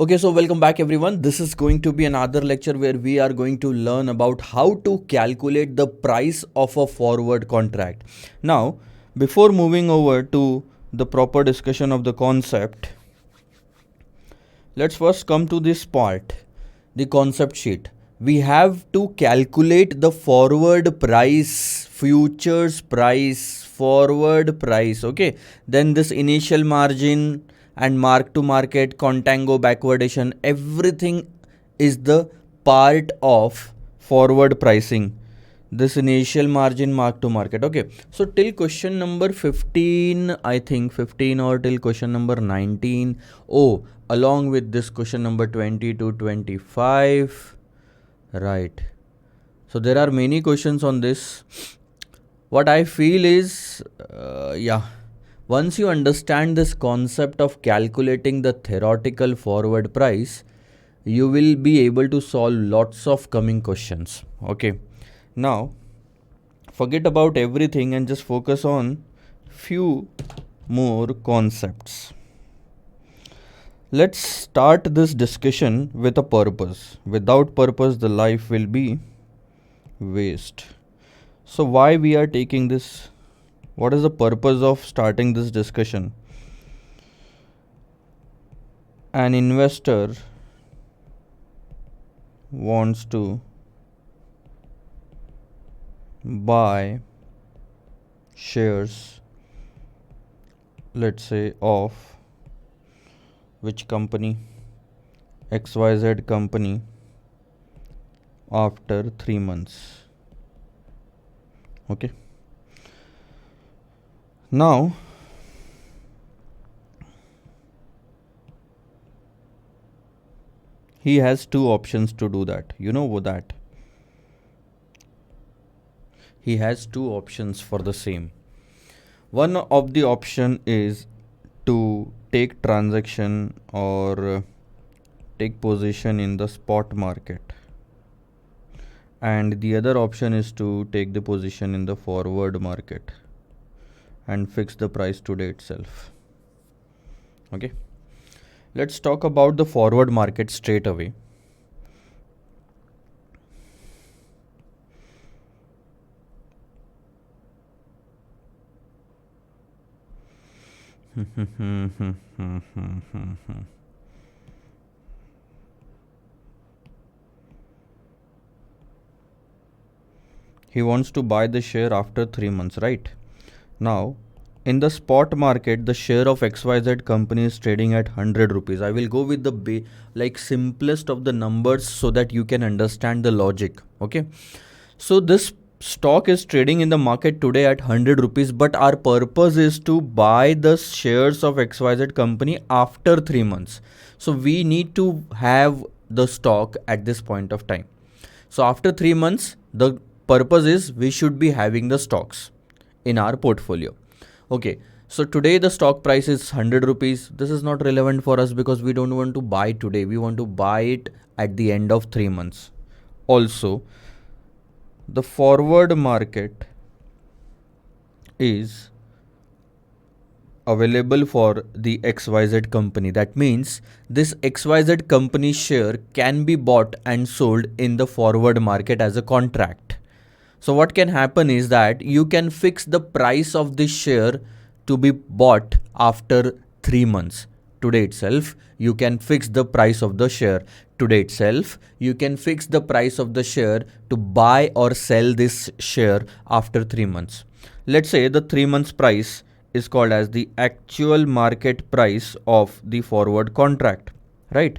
Okay, so welcome back everyone. This is going to be another lecture where we are going to learn about how to calculate the price of a forward contract. Now, before moving over to the proper discussion of the concept, let's first come to this part, the concept sheet. We have to calculate the forward price, futures price, forward price. Okay, then this initial margin and mark to market, contango, backwardation, everything is the part of forward pricing. This initial margin, mark to market. Okay, so till question number 15, I think 15, or till question number 19. Oh, along with this question number 20 to 25. Right. So there are many questions on this. What I feel is, once you understand this concept of calculating the theoretical forward price, you will be able to solve lots of coming questions. Okay. Now, forget about everything and just focus on few more concepts. Let's start this discussion with a purpose. Without purpose, the life will be waste. So why we are taking this? What is the purpose of starting this discussion? An investor wants to buy shares, let's say, of which company? XYZ company after 3 months. Okay. Now, he has two options to do that. You know that. He has two options for the same. One of the option is to take transaction or take position in the spot market, and the other option is to take the position in the forward market and fix the price today itself. Okay, let's talk about the forward market straight away. He wants to buy the share after 3 months, right? Now, in the spot market, the share of XYZ company is trading at 100 rupees. I will go with the simplest of the numbers so that you can understand the logic. Okay. So this stock is trading in the market today at 100 rupees, but our purpose is to buy the shares of XYZ company after 3 months. So we need to have the stock at this point of time. So after 3 months, the purpose is we should be having the stocks in our portfolio. Okay, so today the stock price is 100 rupees. This is not relevant for us because we don't want to buy today. We want to buy it at the end of 3 months. Also, the forward market is available for the XYZ company. That means this XYZ company share can be bought and sold in the forward market as a contract. So what can happen is that you can fix the price of this share to be bought after 3 months. Today itself, you can fix the price of the share. Today itself, you can fix the price of the share to buy or sell this share after 3 months. Let's say the 3 months price is called as the actual market price of the forward contract, right?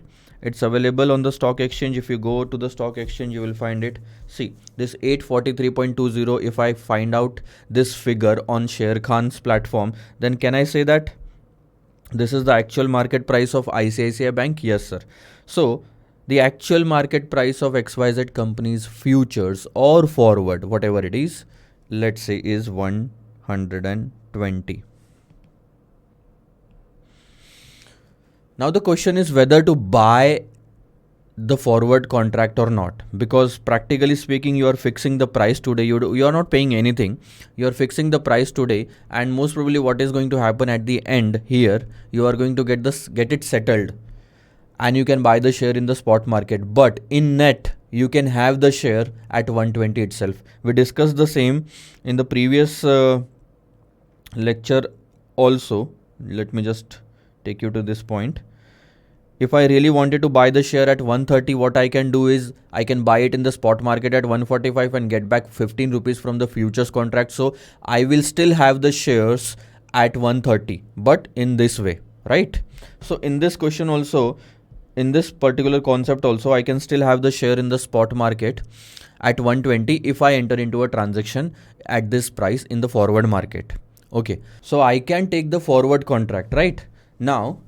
It's available on the stock exchange. If you go to the stock exchange, you will find it. See, this 843.20, if I find out this figure on Sher Khan's platform, then can I say that this is the actual market price of ICICI Bank? Yes, sir. So the actual market price of XYZ company's futures or forward, whatever it is, let's say is 120. Now the question is whether to buy the forward contract or not, because practically speaking, you are fixing the price today. You are not paying anything. You are fixing the price today, and most probably what is going to happen at the end here, you are going to get it settled. and you can buy the share in the spot market, but in net you can have the share at 120 itself. We discussed the same in the previous lecture also. Let me just take you to this point. If I really wanted to buy the share at 130, what I can do is I can buy it in the spot market at 145 and get back 15 rupees from the futures contract. So I will still have the shares at 130, but in this way, right? So in this question also, in this particular concept also, I can still have the share in the spot market at 120 if I enter into a transaction at this price in the forward market. Okay, so I can take the forward contract, right? Now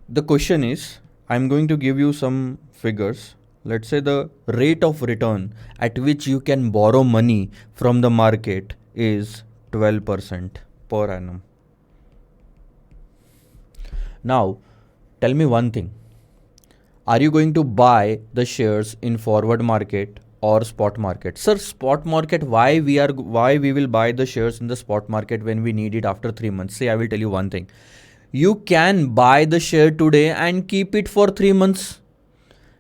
the question is, I'm going to give you some figures. Let's say the rate of return at which you can borrow money from the market is 12% per annum. Now, tell me one thing. Are you going to buy the shares in forward market or spot market? Sir, spot market, why we will buy the shares in the spot market when we need it after 3 months? See, I will tell you one thing. You can buy the share today and keep it for 3 months.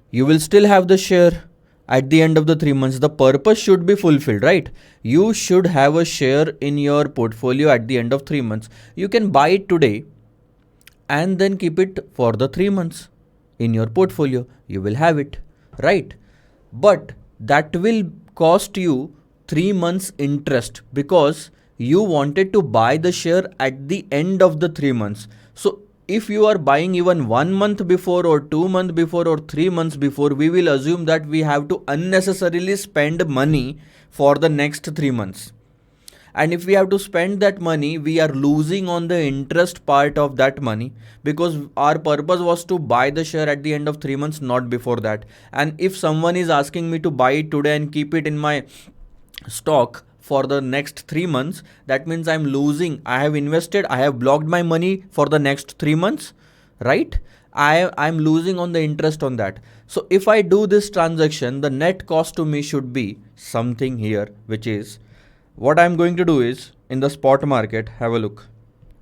You will still have the share at the end of the 3 months. The purpose should be fulfilled, right? You should have a share in your portfolio at the end of 3 months. You can buy it today and then keep it for the 3 months in your portfolio. You will have it, right? But that will cost you 3 months interest because you wanted to buy the share at the end of the 3 months. So if you are buying even 1 month before or 2 months before or 3 months before, we will assume that we have to unnecessarily spend money for the next 3 months. And if we have to spend that money, we are losing on the interest part of that money, because our purpose was to buy the share at the end of 3 months, not before that. And if someone is asking me to buy it today and keep it in my stock for the next 3 months, that means I'm losing. I have invested, I have blocked my money for the next 3 months, right? I'm losing on the interest on that. So if I do this transaction, the net cost to me should be something here, which is, what I'm going to do is, in the spot market, have a look.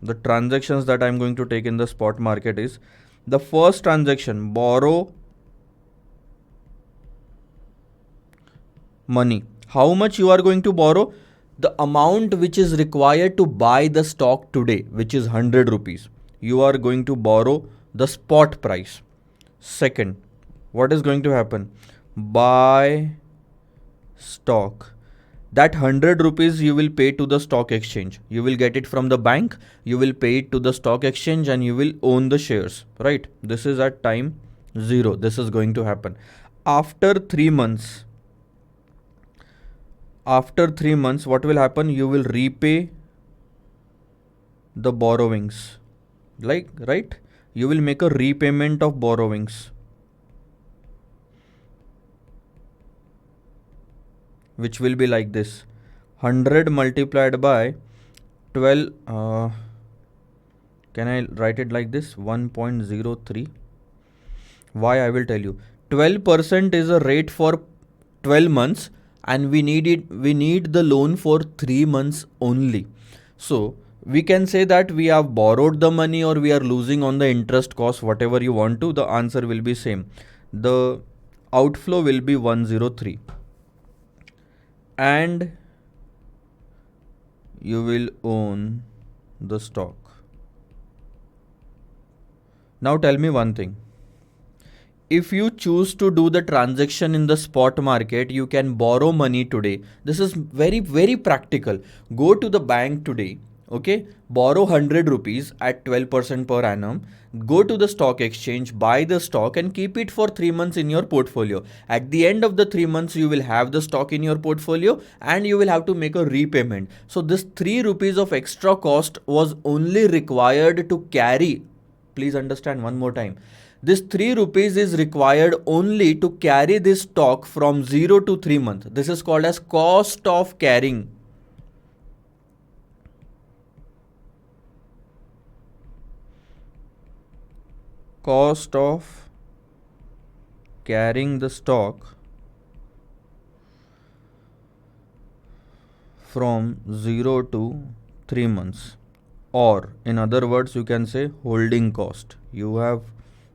The transactions that I'm going to take in the spot market is, the first transaction, borrow money. How much you are going to borrow? The amount which is required to buy the stock today, which is 100 rupees. You are going to borrow the spot price. Second, what is going to happen? Buy stock. That 100 rupees you will pay to the stock exchange. You will get it from the bank, you will pay it to the stock exchange, and you will own the shares, right? This is at time 0. This is going to happen. After 3 months, what will happen? You will repay the borrowings. Right? You will make a repayment of borrowings, which will be like this: 100 multiplied by 12. Can I write it like this? 1.03. Why? I will tell you. 12% is a rate for 12 months, and we need the loan for 3 months only. So we can say that we have borrowed the money, or we are losing on the interest cost, whatever you want to. The answer will be same. The outflow will be 103. And you will own the stock. Now tell me one thing. If you choose to do the transaction in the spot market, you can borrow money today. This is very, very practical. Go to the bank today, okay? Borrow 100 rupees at 12% per annum. Go to the stock exchange, buy the stock, and keep it for 3 months in your portfolio. At the end of the 3 months, you will have the stock in your portfolio, and you will have to make a repayment. So this 3 rupees of extra cost was only required to carry. Please understand one more time. This 3 rupees is required only to carry this stock from 0 to 3 months. This is called as cost of carrying. Cost of carrying the stock from 0 to 3 months. Or in other words, you can say holding cost. You have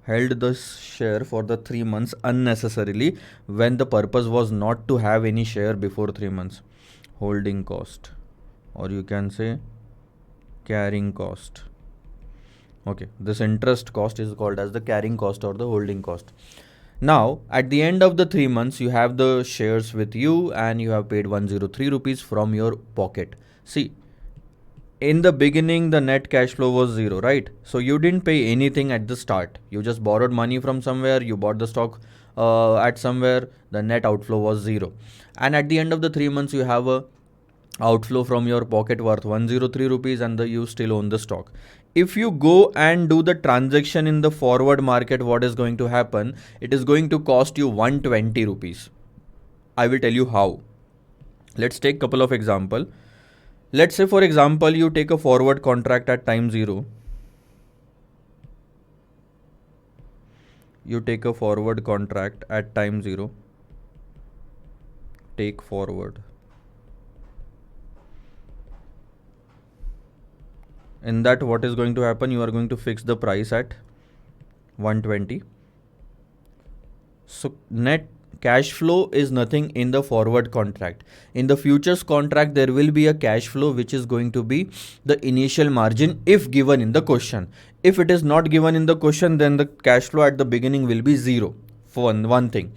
held the share for the 3 months unnecessarily when the purpose was not to have any share before 3 months. Holding cost, or you can say carrying cost. Okay, this interest cost is called as the carrying cost or the holding cost. Now, at the end of the 3 months, you have the shares with you and you have paid 103 rupees from your pocket. See, in the beginning, the net cash flow was zero, right? So you didn't pay anything at the start. You just borrowed money from somewhere, you bought the stock at somewhere, the net outflow was zero. And at the end of the 3 months, you have a outflow from your pocket worth 103 rupees and you still own the stock. If you go and do the transaction in the forward market, what is going to happen? It is going to cost you 120 rupees. I will tell you how. Let's take a couple of example. Let's say, for example, you take a forward contract at time 0. You take a forward contract at time 0. Take forward. In that, what is going to happen? You are going to fix the price at 120. So net cash flow is nothing in the forward contract. In the futures contract, there will be a cash flow which is going to be the initial margin if given in the question. If it is not given in the question, then the cash flow at the beginning will be zero, for one thing.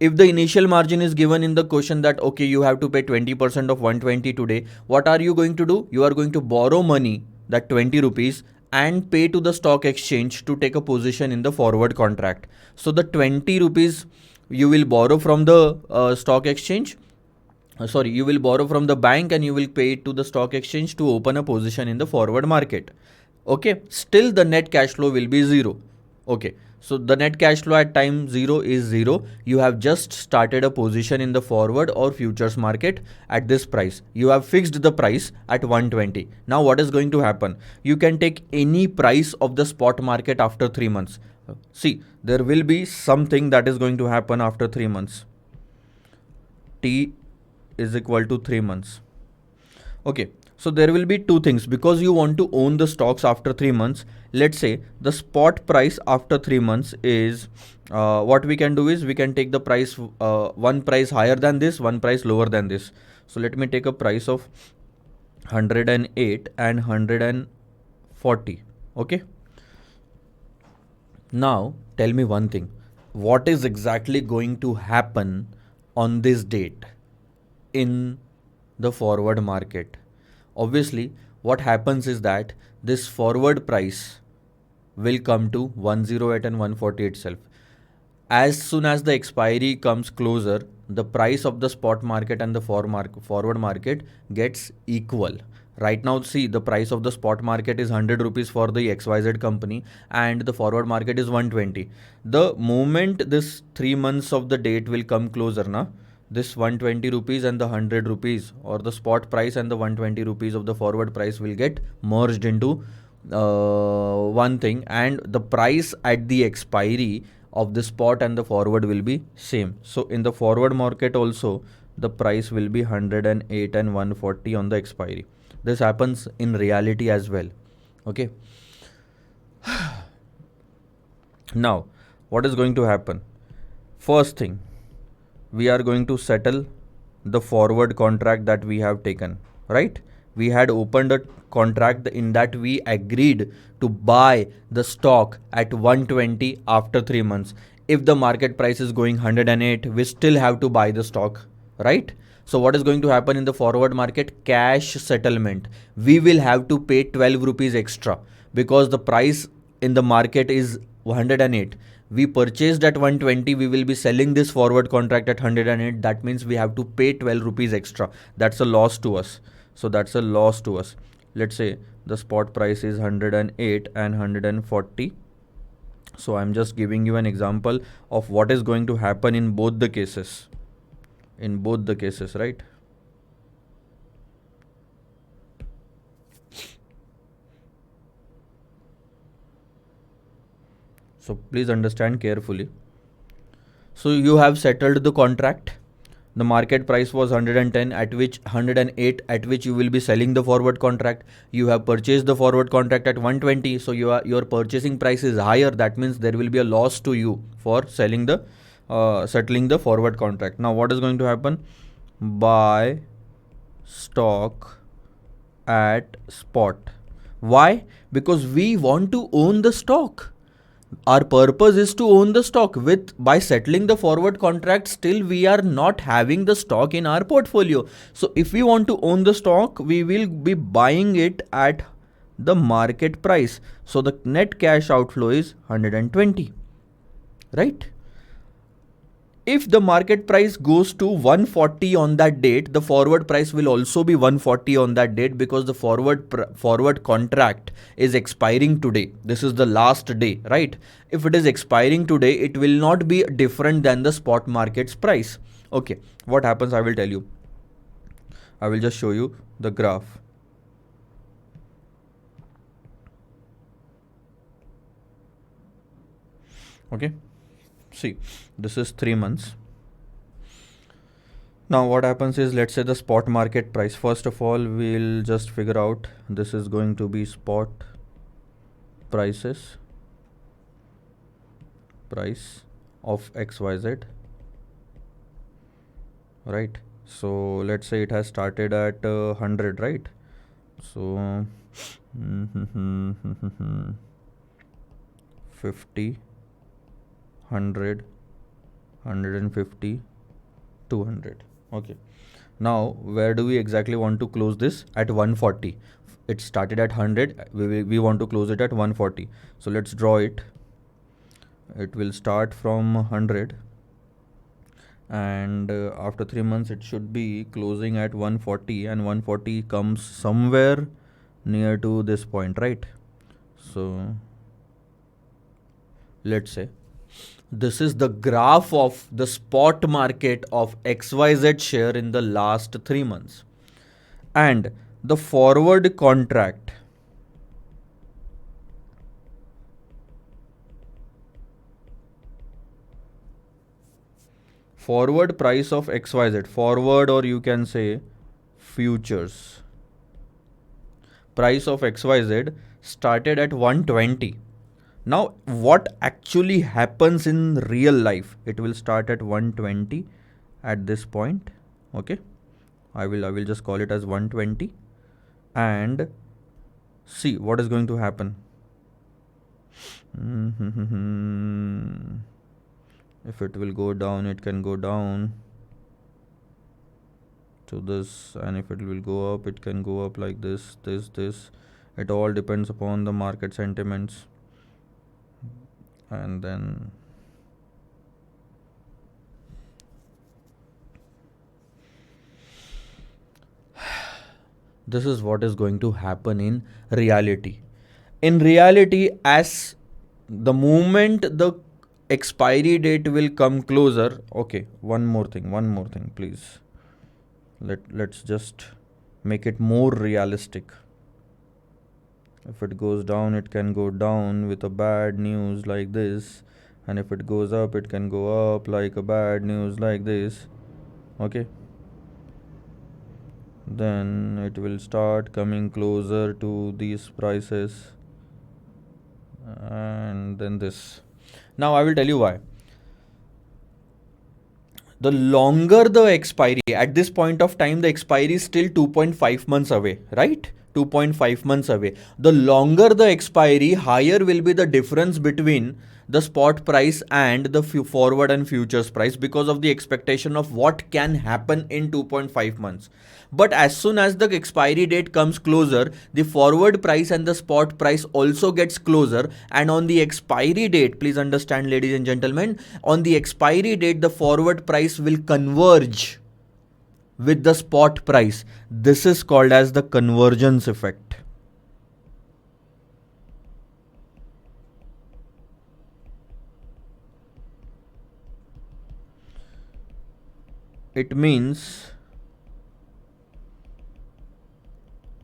If the initial margin is given in the question that okay, you have to pay 20% of 120 today, what are you going to do? You are going to borrow money, that 20 rupees, and pay to the stock exchange to take a position in the forward contract. So the 20 rupees you will borrow from the stock exchange, you will borrow from the bank and you will pay it to the stock exchange to open a position in the forward market. Okay, still the net cash flow will be zero. Okay, so the net cash flow at time 0 is 0. You have just started a position in the forward or futures market at this price. You have fixed the price at 120. Now what is going to happen? You can take any price of the spot market after 3 months. See, there will be something that is going to happen after 3 months. T is equal to 3 months. Okay, so there will be two things because you want to own the stocks after 3 months. Let's say the spot price after 3 months is what we can do is we can take the price, one price higher than this, one price lower than this. So let me take a price of 108 and 140. Okay. Now tell me one thing. What is exactly going to happen on this date in the forward market? Obviously, what happens is that this forward price will come to 108 and 140 itself. As soon as the expiry comes closer, the price of the spot market and the forward market gets equal. Right now, see, the price of the spot market is 100 rupees for the XYZ company and the forward market is 120. The moment this 3 months of the date will come closer, na, this 120 rupees and the 100 rupees or the spot price and the 120 rupees of the forward price will get merged into one thing, and the price at the expiry of the spot and the forward will be same. So in the forward market also the price will be 108 and 140 on the expiry. This happens in reality as well. Okay. Now what is going to happen? First thing, we are going to settle the forward contract that we have taken, right? We had opened a contract in that we agreed to buy the stock at 120 after 3 months. If the market price is going 108, we still have to buy the stock, right? So what is going to happen in the forward market? Cash settlement. We will have to pay 12 rupees extra because the price in the market is 108. We purchased at 120, we will be selling this forward contract at 108. That means we have to pay 12 rupees extra. That's a loss to us. So that's a loss to us. Let's say the spot price is 108 and 140. So I'm just giving you an example of what is going to happen in both the cases. In both the cases, right? So please understand carefully. So you have settled the contract. The market price was 110, at which 108 at which you will be selling the forward contract. You have purchased the forward contract at 120, so your purchasing price is higher. That means there will be a loss to you for selling the settling the forward contract. Now what is going to happen? Buy stock at spot. Why? Because we want to own the stock. Our purpose is to own the stock. With by settling the forward contract, still we are not having the stock in our portfolio. So if we want to own the stock, we will be buying it at the market price. So the net cash outflow is 120, right? If the market price goes to 140 on that date, the forward price will also be 140 on that date, because the forward contract is expiring today. This is the last day, right? If it is expiring today, it will not be different than the spot market's price. Okay, what happens? I will tell you. I will just show you the graph. Okay, see, this is 3 months. Now what happens is, let's say the spot market price. First of all, we'll just figure out this is going to be spot price of XYZ, right? So let's say it has started at 100, right? So 50, 100, 150, 200. Okay, now where do we exactly want to close this? At 140. It started at 100, we want to close it at 140. So let's draw it. It will start from 100, and after 3 months it should be closing at 140, and 140 comes somewhere near to this point, right? So let's say this is the graph of the spot market of XYZ share in the last 3 months. And the forward contract forward price of XYZ, forward, or you can say futures price of XYZ started at 120. Now what actually happens in real life? It will start at 120 at this point. Okay, I will just call it as 120, and see what is going to happen. If it will go down, it can go down to this, and if it will go up, it can go up like this. It all depends upon the market sentiments. And then this is what is going to happen in reality. In reality, as the moment the expiry date will come closer. Okay, one more thing, please. Let's just make it more realistic. If it goes down, it can go down with a bad news like this, and if it goes up, it can go up like a bad news like this. Okay, then it will start coming closer to these prices, and then this. Now I will tell you why. The longer the expiry, at this point of time the expiry is still 2.5 months away, right? 2.5 months away. The longer the expiry, higher will be the difference between the spot price and the forward and futures price, because of the expectation of what can happen in 2.5 months. But as soon as the expiry date comes closer, the forward price and the spot price also gets closer, and on the expiry date, please understand ladies and gentlemen, on the expiry date the forward price will converge with the spot price. This is called as the convergence effect. It means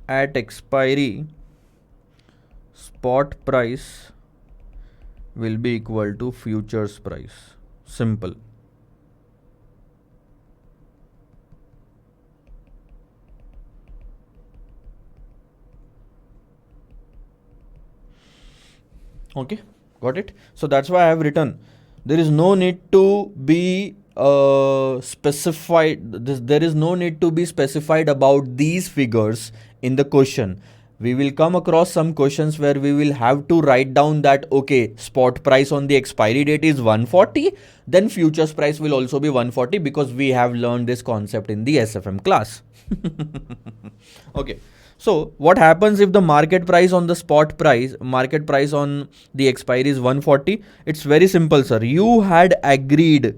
at expiry, spot price will be equal to futures price. Simple. Okay, got it? So that's why I have written. There is no need to be specified. There is no need to be specified about these figures in the question. We will come across some questions where we will have to write down that okay, spot price on the expiry date is 140, then futures price will also be 140 because we have learned this concept in the SFM class. Okay. So what happens if the market price on the spot price, market price on the expiry is 140? It's very simple, sir. You had agreed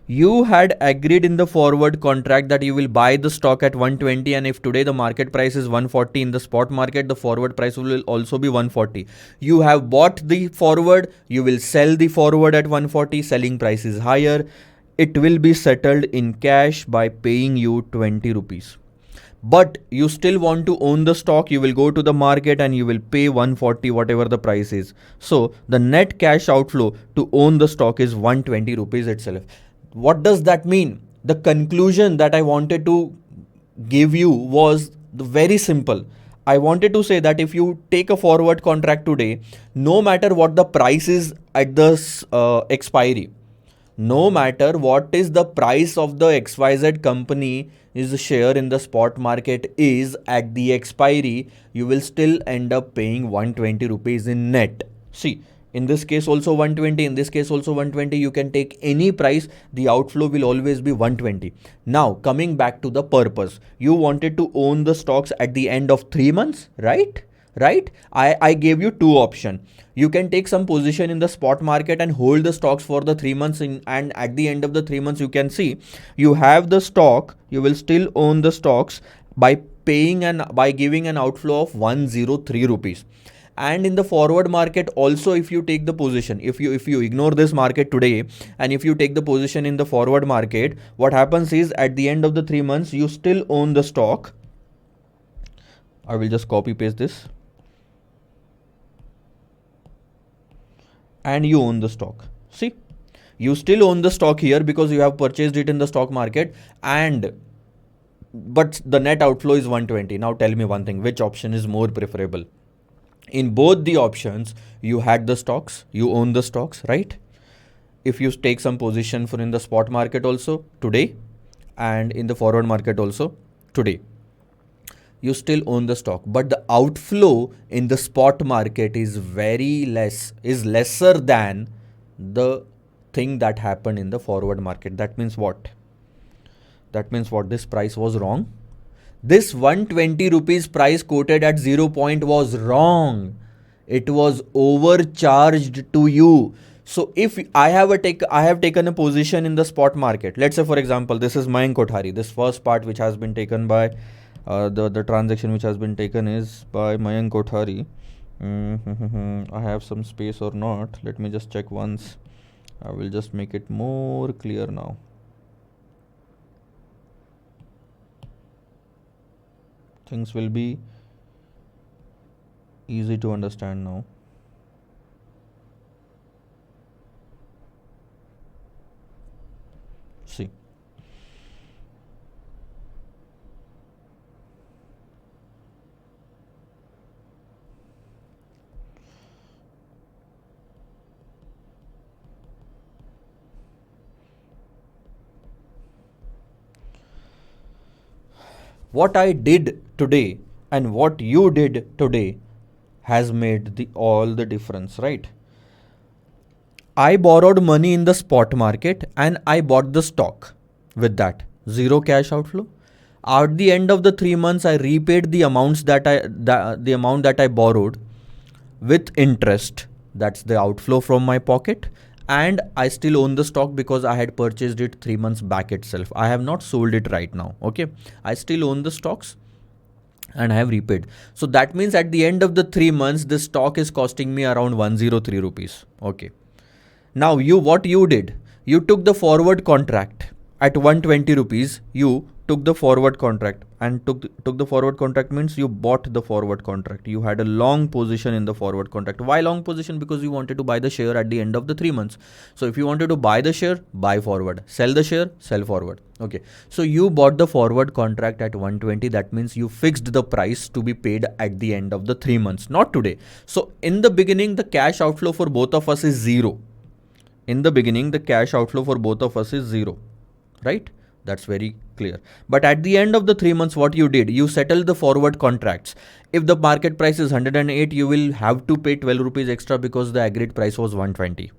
in the forward contract that you will buy the stock at 120, and if today the market price is 140 in the spot market, the forward price will also be 140. You have bought the forward, you will sell the forward at 140, selling price is higher. It will be settled in cash by paying you 20 rupees. But you still want to own the stock, you will go to the market and you will pay 140 whatever the price is. So the net cash outflow to own the stock is 120 rupees itself. What does that mean? The conclusion that I wanted to give you was very simple. I wanted to say that if you take a forward contract today, no matter what the price is at the expiry, no matter what is the price of the XYZ company is share in the spot market is at the expiry, you will still end up paying 120 rupees in net. See, in this case also 120, in this case also 120, you can take any price, the outflow will always be 120. Now coming back to the purpose, you wanted to own the stocks at the end of 3 months, right? I gave you two options. You can take some position in the spot market and hold the stocks for the 3 months and at the end of the 3 months you can see you have the stock, you will still own the stocks by paying and by giving an outflow of 103 rupees. And in the forward market also, if you take the position, if you ignore this market today and if you take the position in the forward market, what happens is at the end of the 3 months you still own the stock. I will just copy paste this. And you own the stock. See, you still own the stock here because you have purchased it in the stock market, and but the net outflow is 120. Now tell me one thing, which option is more preferable? In both the options, you had the stocks, you own the stocks, right? If you take some position for in the spot market also today and in the forward market also today, you still own the stock, but the outflow in the spot market is lesser than the thing that happened in the forward market. That means what? This price was wrong. This 120 rupees price quoted at 0 point was wrong. It was overcharged to you. So if I have taken a position in the spot market, let's say for example, this is Mayank Kothari, this first part which has been taken by the transaction which has been taken is by Mayank Kothari. I have some space or not. Let me just check once. I will just make it more clear now. Things will be easy to understand now. See. What I did today and what you did today has made all the difference, right? I borrowed money in the spot market and I bought the stock. With that, zero cash outflow. At the end of the 3 months, I repaid the amounts the amount that I borrowed with interest. That's the outflow from my pocket. And I still own the stock because I had purchased it 3 months back itself. I have not sold it right now. Okay. I still own the stocks and I have repaid. So that means at the end of the 3 months, this stock is costing me around 103 rupees. Okay. Now what you did, you took the forward contract at 120 rupees. You took the forward contract, and took the forward contract means you bought the forward contract. You had a long position in the forward contract. Why long position? Because you wanted to buy the share at the end of the 3 months. So if you wanted to buy the share, buy forward. Sell the share, sell forward. Okay. So you bought the forward contract at 120. That means you fixed the price to be paid at the end of the 3 months, not today. So in the beginning, the cash outflow for both of us is zero. In the beginning, the cash outflow for both of us is zero, right? That's very clear. But at the end of the 3 months, what you did, you settled the forward contracts. If the market price is 108, you will have to pay 12 rupees extra because the agreed price was 120.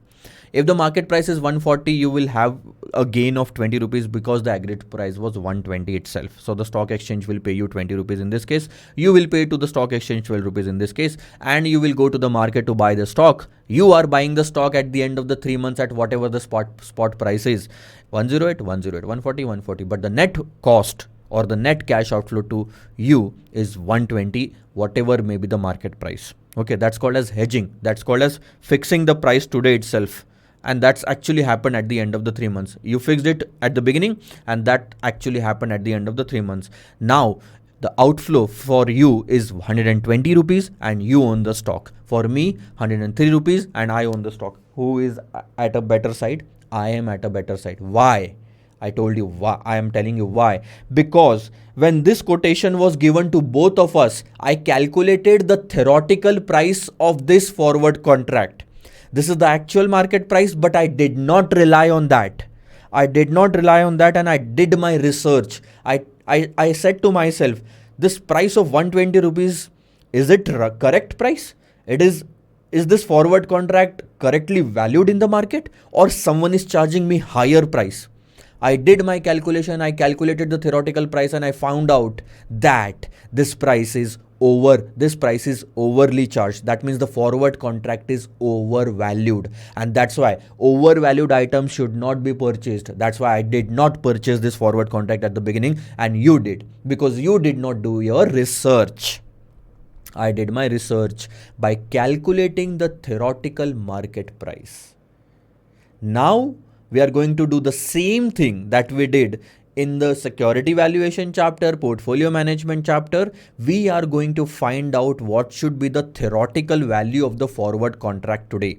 If the market price is 140, you will have a gain of 20 rupees because the agreed price was 120 itself. So the stock exchange will pay you 20 rupees in this case. You will pay to the stock exchange 12 rupees in this case, and you will go to the market to buy the stock. You are buying the stock at the end of the 3 months at whatever the spot price is. 108, 108, 140, 140. But the net cost or the net cash outflow to you is 120, whatever may be the market price. Okay, that's called as hedging. That's called as fixing the price today itself. And that's actually happened at the end of the 3 months. You fixed it at the beginning, and that actually happened at the end of the 3 months. Now, the outflow for you is 120 rupees and you own the stock. For me, 103 rupees and I own the stock. Who is at a better side? I am at a better side. Why? I told you why. I am telling you why. Because when this quotation was given to both of us, I calculated the theoretical price of this forward contract. This is the actual market price, but I did not rely on that. I did not rely on that, and I did my research. I said to myself, this price of 120 rupees, is it correct price? Is this forward contract correctly valued in the market, or someone is charging me higher price? I did my calculation. I calculated the theoretical price, and I found out that this price is overly charged. That means the forward contract is overvalued, and that's why overvalued items should not be purchased. That's why I did not purchase this forward contract at the beginning, and you did, because you did not do your research. I did my research by calculating the theoretical market price. Now we are going to do the same thing that we did in the security valuation chapter, portfolio management chapter. We are going to find out what should be the theoretical value of the forward contract today.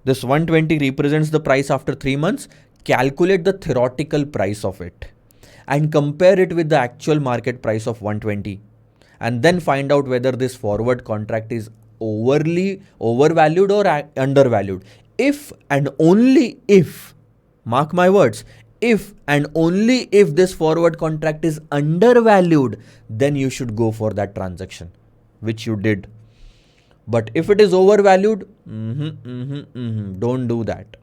This 120 represents the price after 3 months. Calculate the theoretical price of it and compare it with the actual market price of 120, and then find out whether this forward contract is overvalued or undervalued. If and only if, mark my words, if and only if this forward contract is undervalued, then you should go for that transaction, which you did. But if it is overvalued, don't do that.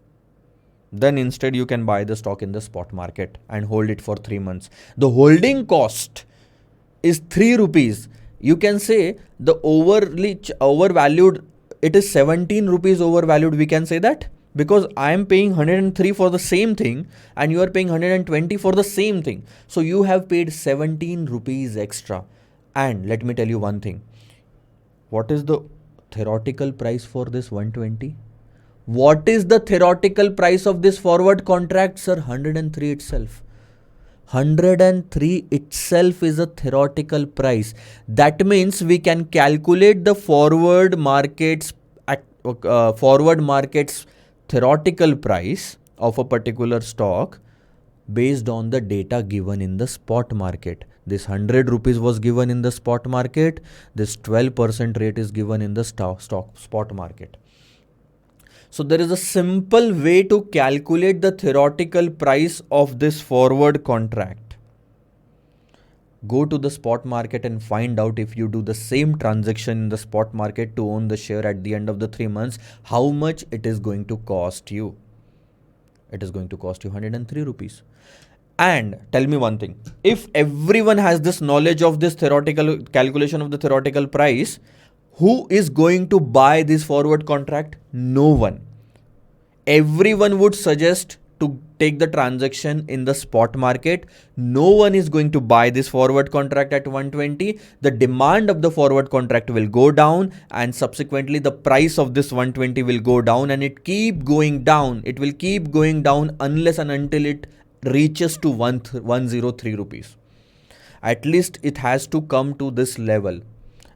Then instead you can buy the stock in the spot market and hold it for 3 months. The holding cost is 3 rupees. You can say the overvalued, it is 17 rupees overvalued. We can say that, because I am paying 103 for the same thing and you are paying 120 for the same thing. So you have paid 17 rupees extra. And let me tell you one thing. What is the theoretical price for this 120? What is the theoretical price of this forward contract, sir? 103 itself. 103 itself is a theoretical price. That means we can calculate the forward market's theoretical price of a particular stock based on the data given in the spot market. This 100 rupees was given in the spot market. This 12% rate is given in the spot market. So there is a simple way to calculate the theoretical price of this forward contract. Go to the spot market and find out, if you do the same transaction in the spot market to own the share at the end of the 3 months, how much it is going to cost you. It is going to cost you 103 rupees. And tell me one thing, if everyone has this knowledge of this theoretical calculation of the theoretical price, who is going to buy this forward contract? No one. Everyone would suggest to take the transaction in the spot market. No one is going to buy this forward contract at 120. The demand of the forward contract will go down, and subsequently the price of this 120 will go down, and it keep going down. It will keep going down unless and until it reaches to 103 rupees. At least it has to come to this level,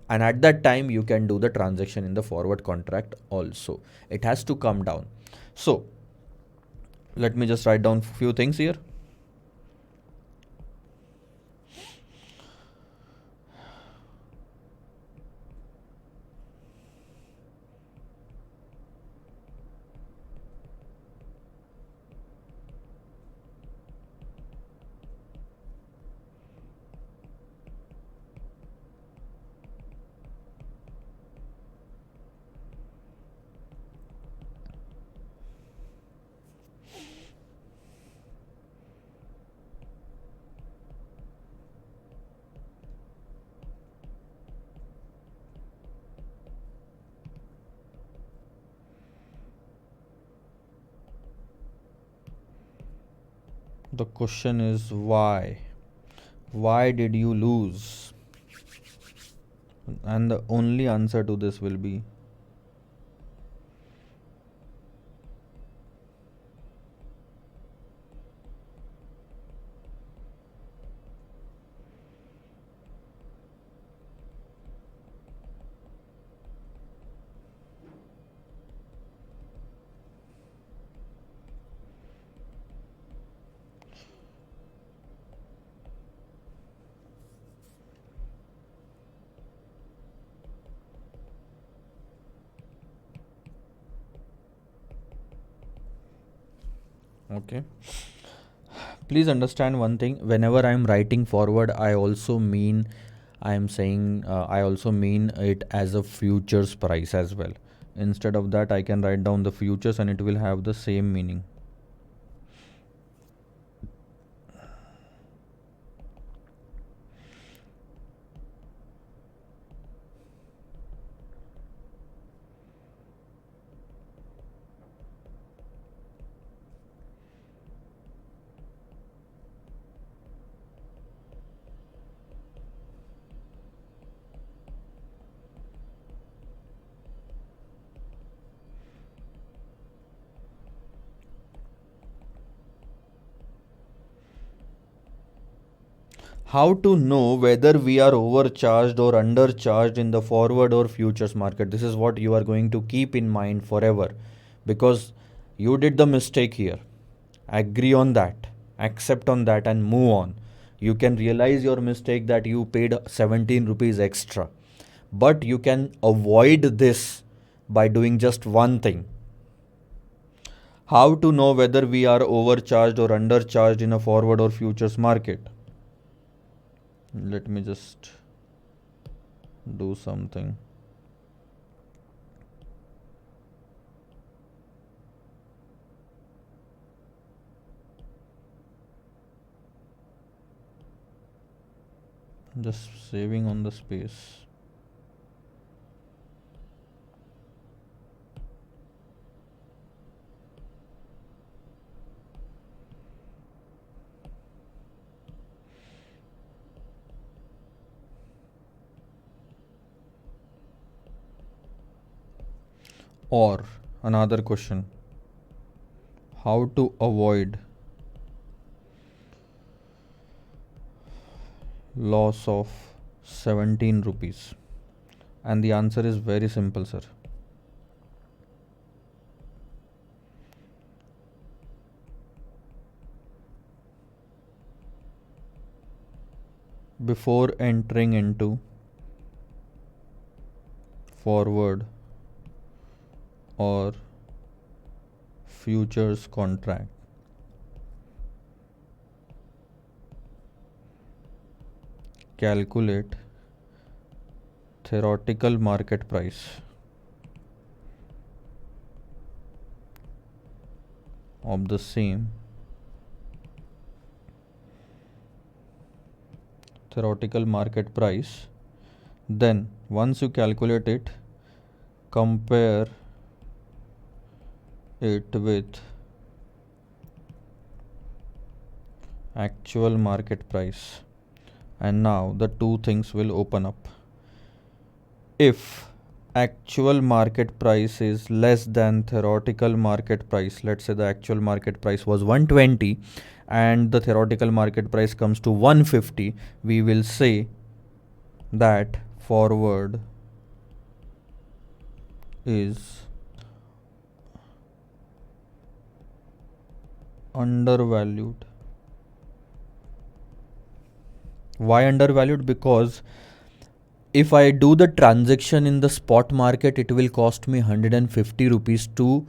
and at that time you can do the transaction in the forward contract also. It has to come down. So let me just write down few things here. The question is why? Why did you lose? And the only answer to this will be okay. Please understand one thing. Whenever I am writing forward, I also mean I also mean it as a futures price as well. Instead of that, I can write down the futures and it will have the same meaning. How to know whether we are overcharged or undercharged in the forward or futures market? This is what you are going to keep in mind forever, because you did the mistake here. Agree on that, accept on that, and move on. You can realize your mistake that you paid 17 rupees extra, but you can avoid this by doing just one thing. How to know whether we are overcharged or undercharged in a forward or futures market? Let me just do something. Just saving on the space. Or another question, how to avoid loss of 17 rupees? And the answer is very simple, sir. Before entering into forward or futures contract, calculate theoretical market price of the same theoretical market price. Then once you calculate it, compare it with actual market price, and now the two things will open up. If actual market price is less than theoretical market price, let's say the actual market price was 120 and the theoretical market price comes to 150, we will say that forward is undervalued. Why undervalued? Because if I do the transaction in the spot market, it will cost me 150 rupees to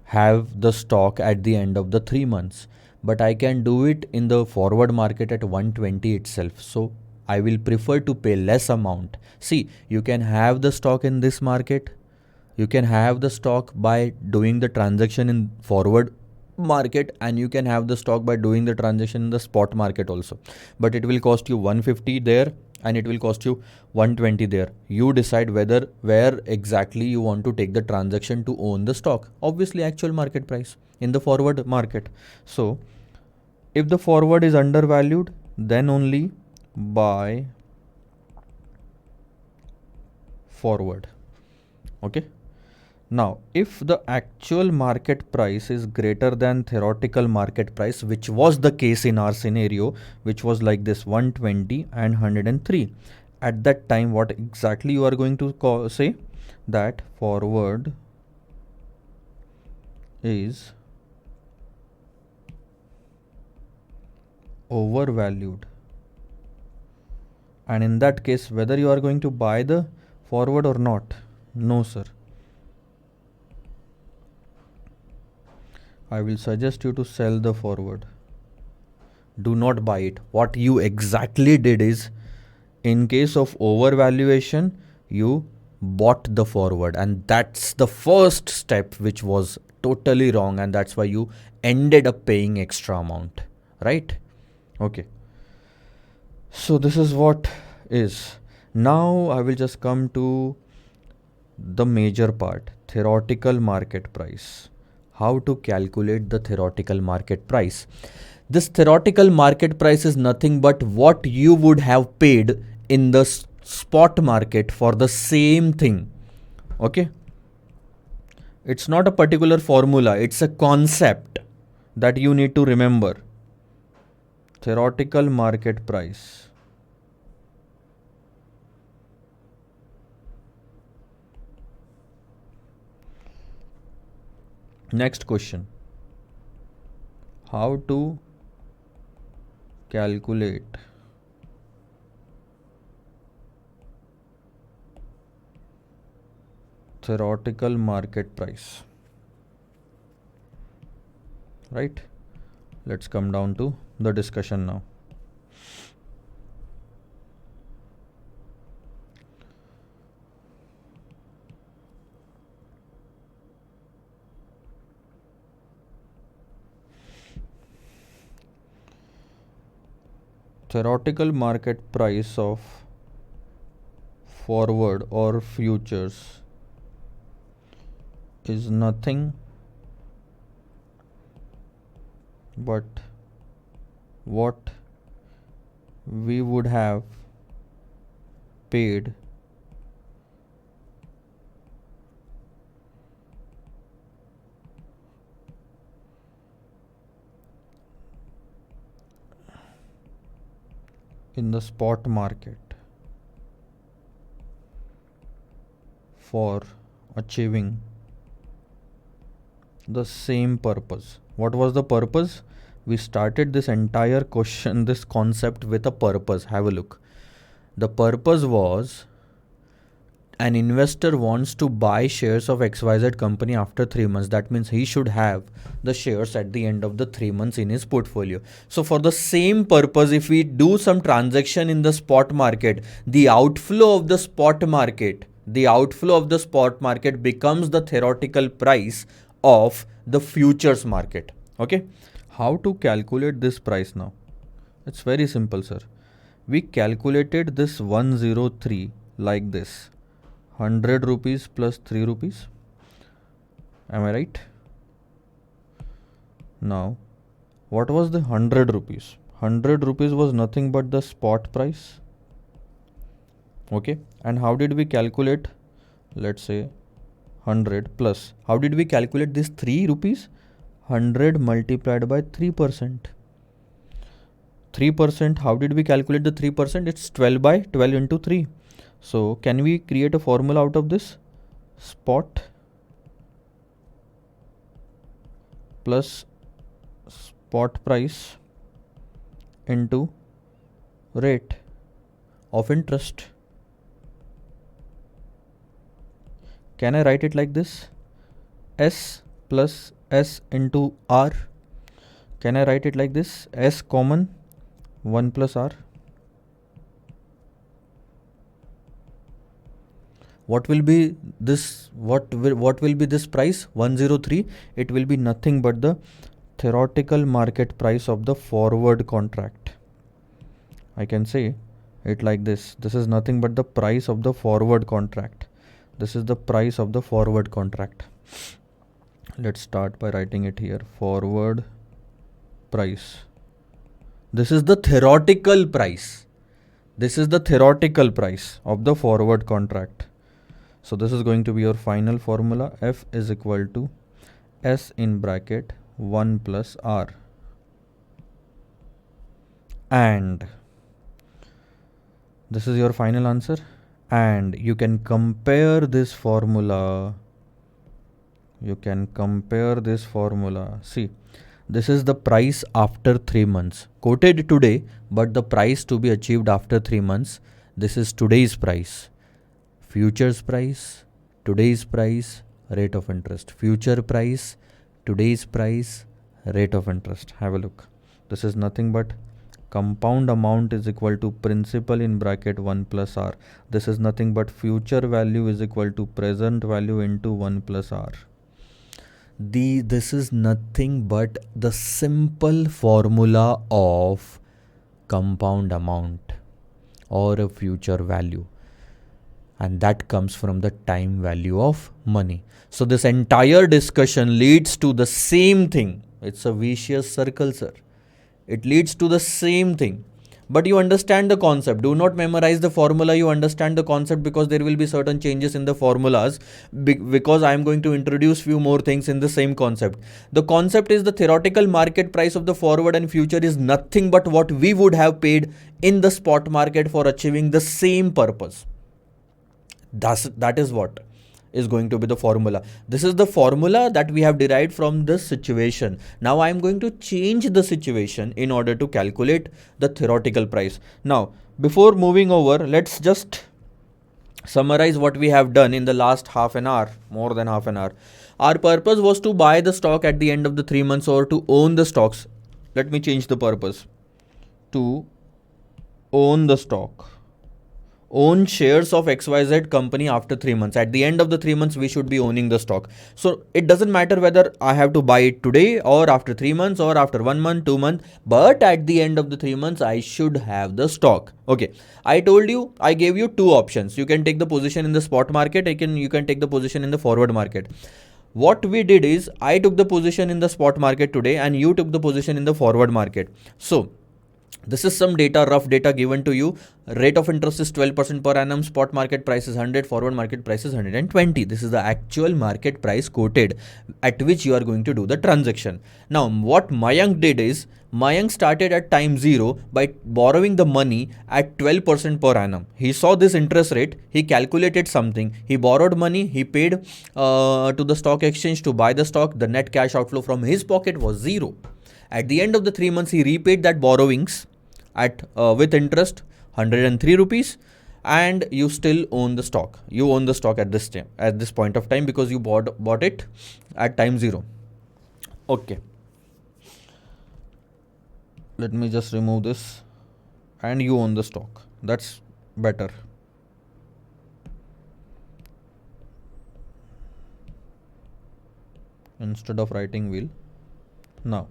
have the stock at the end of the 3 months. But I can do it in the forward market at 120 itself. So I will prefer to pay less amount. See, you can have the stock in this market. You can have the stock by doing the transaction in forward market, and you can have the stock by doing the transaction in the spot market also, but it will cost you 150 there and it will cost you 120 there. You decide where exactly you want to take the transaction to own the stock. Obviously actual market price in the forward market. So if the forward is undervalued, then only buy forward. Okay. Now, if the actual market price is greater than theoretical market price, which was the case in our scenario, which was like this 120 and 103, at that time, what exactly you are going to say? That forward is overvalued. And in that case, whether you are going to buy the forward or not, no, sir. I will suggest you to sell the forward. Do not buy it. What you exactly did is, in case of overvaluation, you bought the forward, and that's the first step which was totally wrong, and that's why you ended up paying extra amount, right? Okay. So this is what is. Now I will just come to the major part, theoretical market price. How to calculate the theoretical market price? This theoretical market price is nothing but what you would have paid in the spot market for the same thing. Okay. It's not a particular formula, it's a concept that you need to remember. Theoretical market price. Next question. How to calculate theoretical market price? Right? Let's come down to the discussion now. Theoretical market price of forward or futures is nothing but what we would have paid in the spot market for achieving the same purpose. What was the purpose? We started this entire question, this concept with a purpose. Have a look. The purpose was, an investor wants to buy shares of XYZ company after 3 months. That means he should have the shares at the end of the 3 months in his portfolio. So for the same purpose, if we do some transaction in the spot market, the outflow of the spot market becomes the theoretical price of the futures market. Okay. How to calculate this price now? It's very simple, sir. We calculated this 103 like this. 100 rupees plus 3 rupees. Am I right? Now, what was the 100 rupees? 100 rupees was nothing but the spot price. Okay. And how did we calculate let's say 100 plus, how did we calculate this 3 rupees? 100 multiplied by 3%. 3%, how did we calculate the 3%? It's 12 by 12 into 3. So can we create a formula out of this? Spot plus spot price into rate of interest. Can I write it like this? S plus S into R. Can I write it like this? S common, 1 plus R. What will be this? What will be this price? 103. It will be nothing but the theoretical market price of the forward contract. I can say it like this. This is nothing but the price of the forward contract. This is the price of the forward contract. Let's start by writing it here. Forward price. This is the theoretical price. This is the theoretical price of the forward contract. So this is going to be your final formula. F is equal to S in bracket 1 plus R. And this is your final answer. And you can compare this formula. You can compare this formula. See, this is the price after 3 months. Quoted today, but the price to be achieved after 3 months. This is today's price. Futures price, today's price, rate of interest. Future price, today's price, rate of interest. Have a look. This is nothing but compound amount is equal to principal in bracket 1 plus R. This is nothing but future value is equal to present value into 1 plus R. This is nothing but the simple formula of compound amount or a future value. And that comes from the time value of money. So this entire discussion leads to the same thing. It's a vicious circle, sir. It leads to the same thing. But you understand the concept. Do not memorize the formula. You understand the concept because there will be certain changes in the formulas because I am going to introduce few more things in the same concept. The concept is the theoretical market price of the forward and future is nothing but what we would have paid in the spot market for achieving the same purpose. That is what is going to be the formula. This is the formula that we have derived from this situation. Now I am going to change the situation in order to calculate the theoretical price. Now, before moving over, let's just summarize what we have done in the last half an hour, more than half an hour. Our purpose was to buy the stock at the end of the 3 months or to own the stocks. Let me change the purpose. To own the stock. Own shares of XYZ company after 3 months. At the end of the 3 months, we should be owning the stock. So it doesn't matter whether I have to buy it today or after 3 months or after 1 month, 2 months. But at the end of the 3 months, I should have the stock. Okay. I told you, I gave you two options. You can take the position in the spot market. You can take the position in the forward market. What we did is I took the position in the spot market today and you took the position in the forward market. So this is some data, rough data given to you. Rate of interest is 12% per annum. Spot market price is 100. Forward market price is 120. This is the actual market price quoted at which you are going to do the transaction. Now, what Mayank did is Mayank started at time 0 by borrowing the money at 12% per annum. He saw this interest rate. He calculated something. He borrowed money. He paid to the stock exchange to buy the stock. The net cash outflow from his pocket was 0. At the end of the 3 months, he repaid that borrowings at with interest 103 rupees and you still own the stock. You own the stock at this time, at this point of time, because you bought it at time 0. Okay. Let me just remove this and you own the stock. That's better. Instead of writing wheel. Now,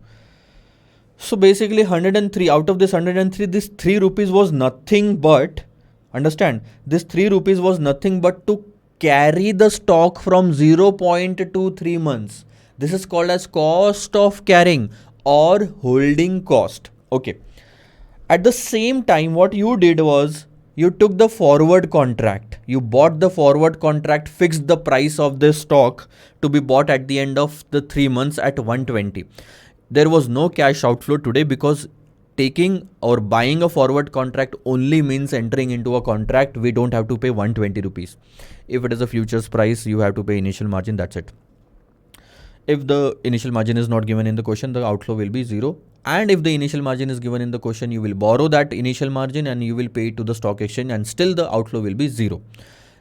so basically 103, out of this 103, this 3 rupees was nothing but, understand, this 3 rupees was nothing but to carry the stock from 0 point to 3 months. This is called as cost of carrying or holding cost. Okay. At the same time, what you did was You took the forward contract. You bought the forward contract, fixed the price of this stock to be bought at the end of the 3 months at 120. There was no cash outflow today because taking or buying a forward contract only means entering into a contract. We don't have to pay 120 rupees. If it is a futures price, you have to pay initial margin. That's it. If the initial margin is not given in the question, the outflow will be 0. And if the initial margin is given in the question, you will borrow that initial margin and you will pay it to the stock exchange, and still the outflow will be 0.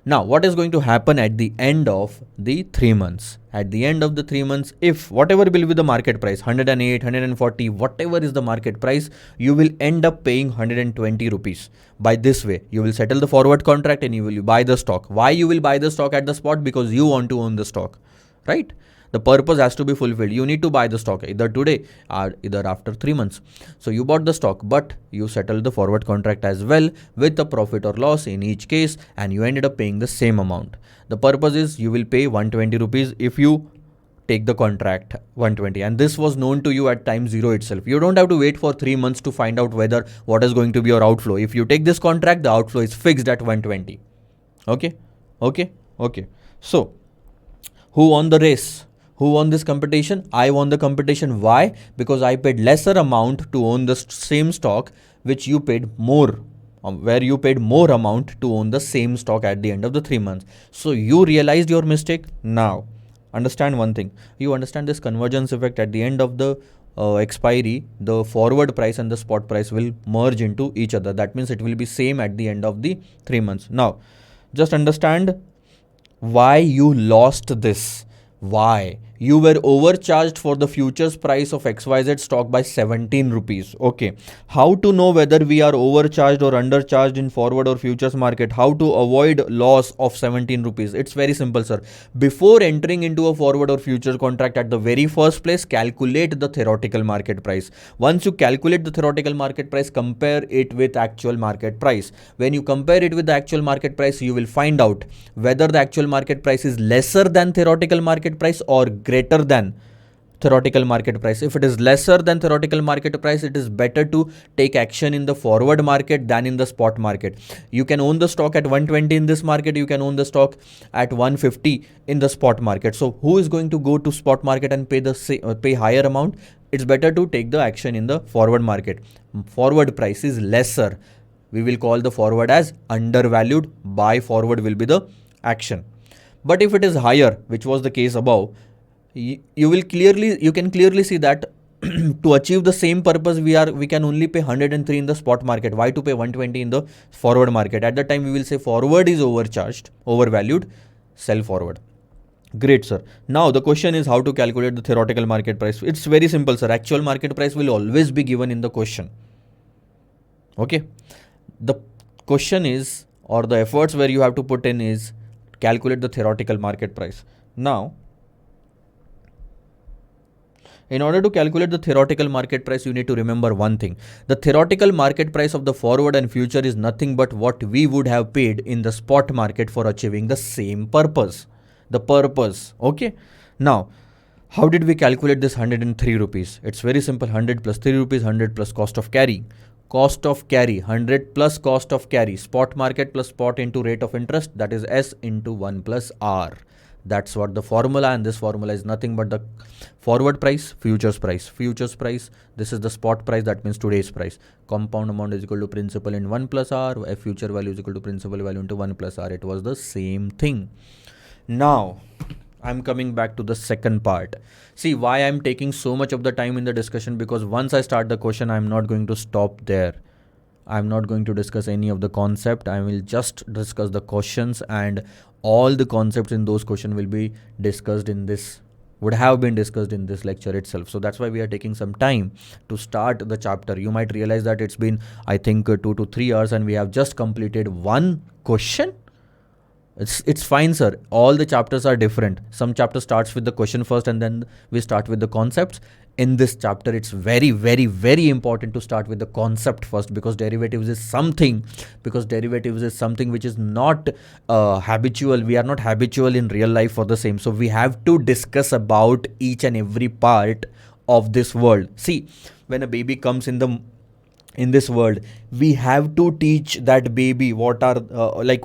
Now, what is going to happen at the end of the 3 months? At the end of the 3 months, if whatever will be the market price, 108, 140, whatever is the market price, you will end up paying 120 rupees. By this way, you will settle the forward contract and you will buy the stock. Why you will buy the stock at the spot? Because you want to own the stock, right? The purpose has to be fulfilled. You need to buy the stock either today or either after 3 months. So you bought the stock, but you settled the forward contract as well with a profit or loss in each case, and you ended up paying the same amount. The purpose is you will pay 120 rupees if you take the contract 120, and this was known to you at time 0 itself. You don't have to wait for 3 months to find out whether what is going to be your outflow. If you take this contract, the outflow is fixed at 120. Okay. So who won the race? Who won this competition? I won the competition. Why? Because I paid lesser amount to own the same stock, which you paid more, where you paid more amount to own the same stock at the end of the 3 months. So you realized your mistake. Now, understand one thing. You understand this convergence effect. At the end of the expiry, the forward price and the spot price will merge into each other. That means it will be same at the end of the 3 months. Now, just understand why you lost this. Why? You were overcharged for the futures price of XYZ stock by 17 rupees. Okay. How to know whether we are overcharged or undercharged in forward or futures market? How to avoid loss of 17 rupees? It's very simple, sir. Before entering into a forward or future contract, at the very first place, calculate the theoretical market price. Once you calculate the theoretical market price, compare it with actual market price. When you compare it with the actual market price, you will find out whether the actual market price is lesser than theoretical market price or greater than theoretical market price. If it is lesser than theoretical market price, it is better to take action in the forward market than in the spot market. You can own the stock at 120 in this market, you can own the stock at 150 in the spot market. So who is going to go to spot market and pay higher amount? It's better to take the action in the forward market. Forward price is lesser. We will call the forward as undervalued. Buy forward will be the action. But if it is higher, which was the case above, you can clearly see that to achieve the same purpose, we can only pay 103 in the spot market. Why to pay 120 in the forward market? At that time, we will say forward is overcharged, overvalued, sell forward. Great, sir. Now the question is how to calculate the theoretical market price. It's very simple, sir. Actual market price will always be given in the question. Okay. The question is, or the efforts where you have to put in is calculate the theoretical market price. Now, in order to calculate the theoretical market price, you need to remember one thing. The theoretical market price of the forward and future is nothing but what we would have paid in the spot market for achieving the same purpose. The purpose. Okay. Now, how did we calculate this 103 rupees? It's very simple. 100 plus 3 rupees, 100 plus cost of carry. Cost of carry, 100 plus cost of carry. Spot market plus spot into rate of interest. That is S into 1 plus R. That's what the formula, and this formula is nothing but the forward price, futures price. Futures price, this is the spot price, that means today's price. Compound amount is equal to principal in 1 plus R. A future value is equal to principal value into 1 plus R. It was the same thing. Now, I'm coming back to the second part. See why I'm taking so much of the time in the discussion, because once I start the question, I'm not going to stop there. I'm not going to discuss any of the concept. I will just discuss the questions, and all the concepts in those questions will be discussed in this, would have been discussed in this lecture itself. So that's why we are taking some time to start the chapter. You might realize that it's been, I think, 2 to 3 hours and we have just completed one question. It's fine, sir. All the chapters are different. Some chapter starts with the question first and then we start with the concepts. In this chapter, it's very, very, very important to start with the concept first, because derivatives is something which is not habitual. We are not habitual in real life for the same. So we have to discuss about each and every part of this world. See, when a baby comes in in this world. We have to teach that baby what are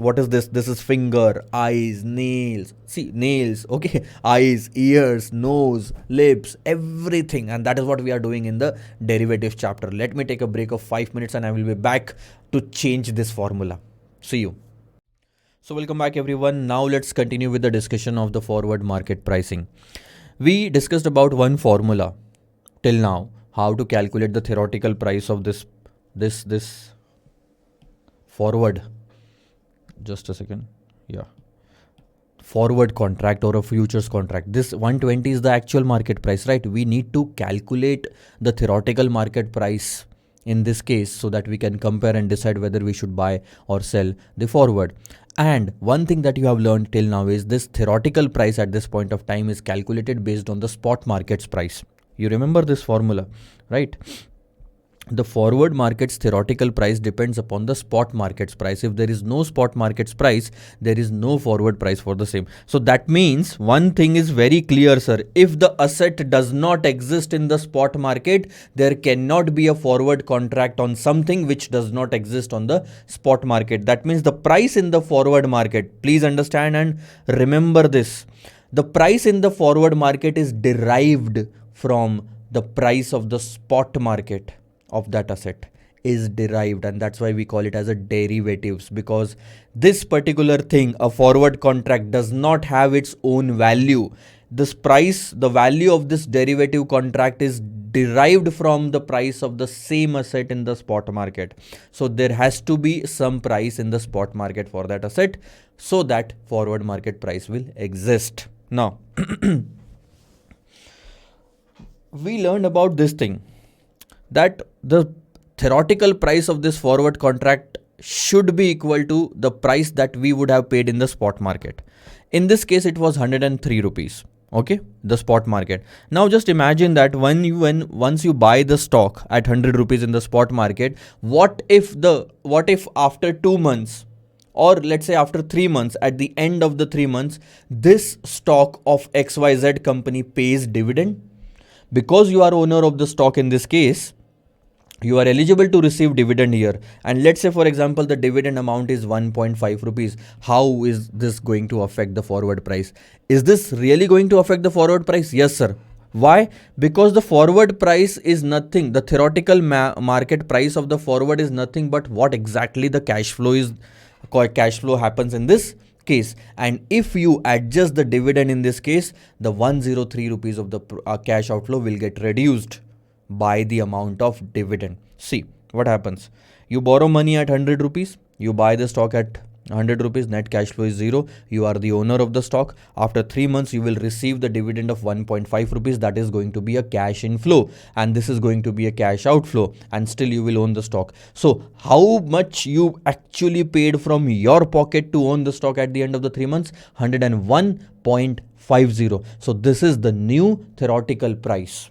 what is this is finger, eyes, nails, see, nails, okay, eyes, ears, nose, lips, everything. And that is what we are doing in the derivatives chapter. Let me take a break of 5 minutes and I will be back to change this formula. See you. So welcome back everyone. Now let's continue with the discussion of the forward market pricing. We discussed about one formula till now, how to calculate the theoretical price of this forward, just a second, yeah, forward contract or a futures contract. This 120 is the actual market price, right? We need to calculate the theoretical market price in this case so that we can compare and decide whether we should buy or sell the forward. And one thing that you have learned till now is this theoretical price at this point of time is calculated based on the spot market's price. You remember this formula, right? The forward market's theoretical price depends upon the spot market's price. If there is no spot market's price, there is no forward price for the same. So that means one thing is very clear, sir. If the asset does not exist in the spot market, there cannot be a forward contract on something which does not exist on the spot market. That means the price in the forward market, please understand and remember this. The price in the forward market is derived from the price of the spot market of that asset, is derived, and that's why we call it as a derivatives, because this particular thing, a forward contract, does not have its own value. This price, the value of this derivative contract is derived from the price of the same asset in the spot market. So there has to be some price in the spot market for that asset so that forward market price will exist. Now we learned about this thing, that the theoretical price of this forward contract should be equal to the price that we would have paid in the spot market. In this case, it was 103 rupees. Okay, the spot market. Now just imagine that once you buy the stock at 100 rupees in the spot market, what if after 2 months, or let's say after 3 months, at the end of the 3 months, this stock of XYZ company pays dividend? Because you are owner of the stock in this case, you are eligible to receive dividend here. And let's say, for example, the dividend amount is 1.5 rupees. How is this going to affect the forward price? Is this really going to affect the forward price? Yes, sir. Why? Because the forward price is nothing. The theoretical market price of the forward is nothing but what exactly the cash flow happens in this case. And if you adjust the dividend in this case, the 103 rupees of the cash outflow will get reduced by the amount of dividend. See what happens. You borrow money at 100 rupees, you buy the stock at 100 rupees, net cash flow is 0. You are the owner of the stock. After 3 months, you will receive the dividend of 1.5 rupees. That is going to be a cash inflow, and this is going to be a cash outflow, and still you will own the stock. So how much you actually paid from your pocket to own the stock at the end of the 3 months? 101.50. So this is the new theoretical price.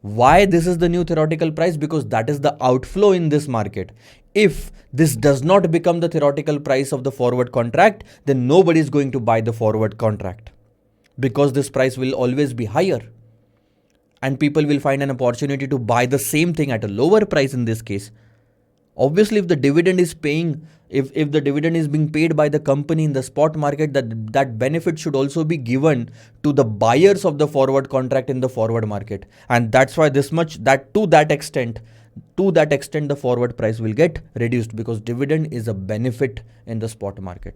Why this is the new theoretical price? Because that is the outflow in this market. If this does not become the theoretical price of the forward contract, then nobody is going to buy the forward contract, because this price will always be higher and people will find an opportunity to buy the same thing at a lower price in this case. Obviously, if the dividend is being paid by the company in the spot market, that benefit should also be given to the buyers of the forward contract in the forward market. And that's why to that extent the forward price will get reduced, because dividend is a benefit in the spot market.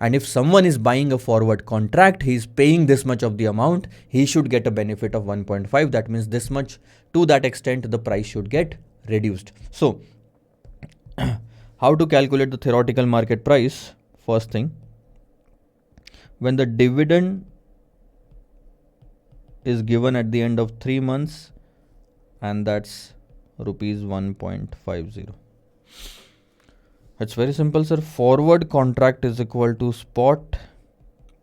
And if someone is buying a forward contract, he is paying this much of the amount, he should get a benefit of 1.5. That means this much, to that extent the price should get reduced. So how to calculate the theoretical market price? First thing, when the dividend is given at the end of 3 months, and that's rupees 1.50. It's very simple, sir. Forward contract is equal to spot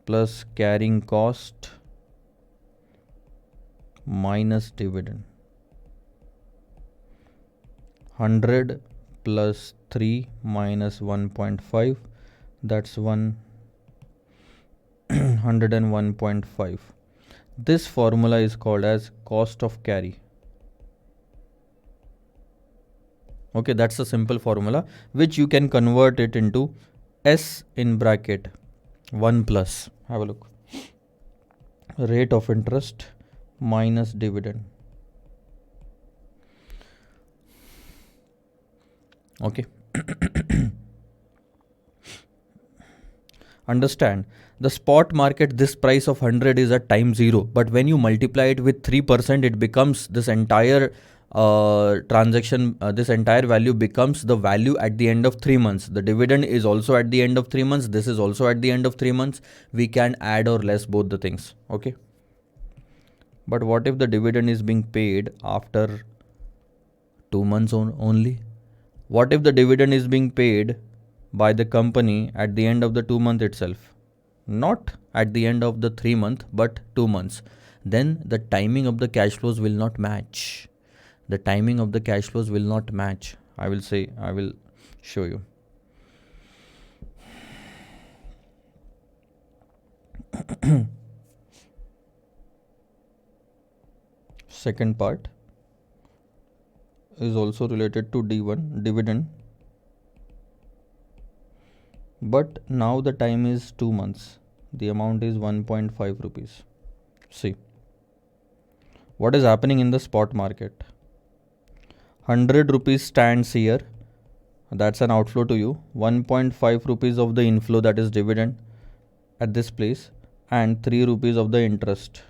plus carrying cost minus dividend. 100 plus 3 minus 1.5, that's 101.5. This formula is called as cost of carry. Okay, that's a simple formula which you can convert it into S in bracket 1 plus. Have a look. Rate of interest minus dividend. Okay. Understand, the spot market, this price of 100 is at time 0, but when you multiply it with 3%, it becomes this entire transaction, this entire value becomes the value at the end of 3 months. The dividend is also at the end of 3 months. This is also at the end of 3 months. We can add or less both the things. Okay. But what if the dividend is being paid after 2 months only? What if the dividend is being paid by the company at the end of the 2 month itself? Not at the end of the 3 month, but 2 months. Then the timing of the cash flows will not match. The timing of the cash flows will not match. I will show you. Second part is also related to D1, dividend. But now the time is 2 months. The amount is 1.5 rupees. See, what is happening in the spot market? 100 rupees stands here. That's an outflow to you. 1.5 rupees of the inflow, that is dividend at this place, and 3 rupees of the interest.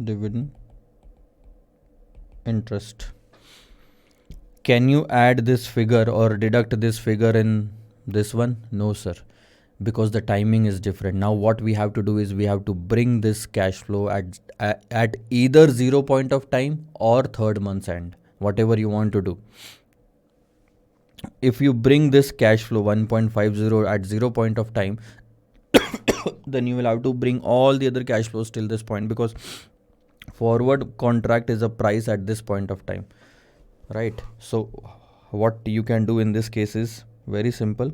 Dividend, interest. Can you add this figure or deduct this figure in this one? No, sir, because the timing is different. Now what we have to do is we have to bring this cash flow at either 0 point of time or 3rd month's end, whatever you want to do. If you bring this cash flow 1.50 at 0 point of time, then you will have to bring all the other cash flows till this point, because forward contract is a price at this point of time, right? So what you can do in this case is very simple.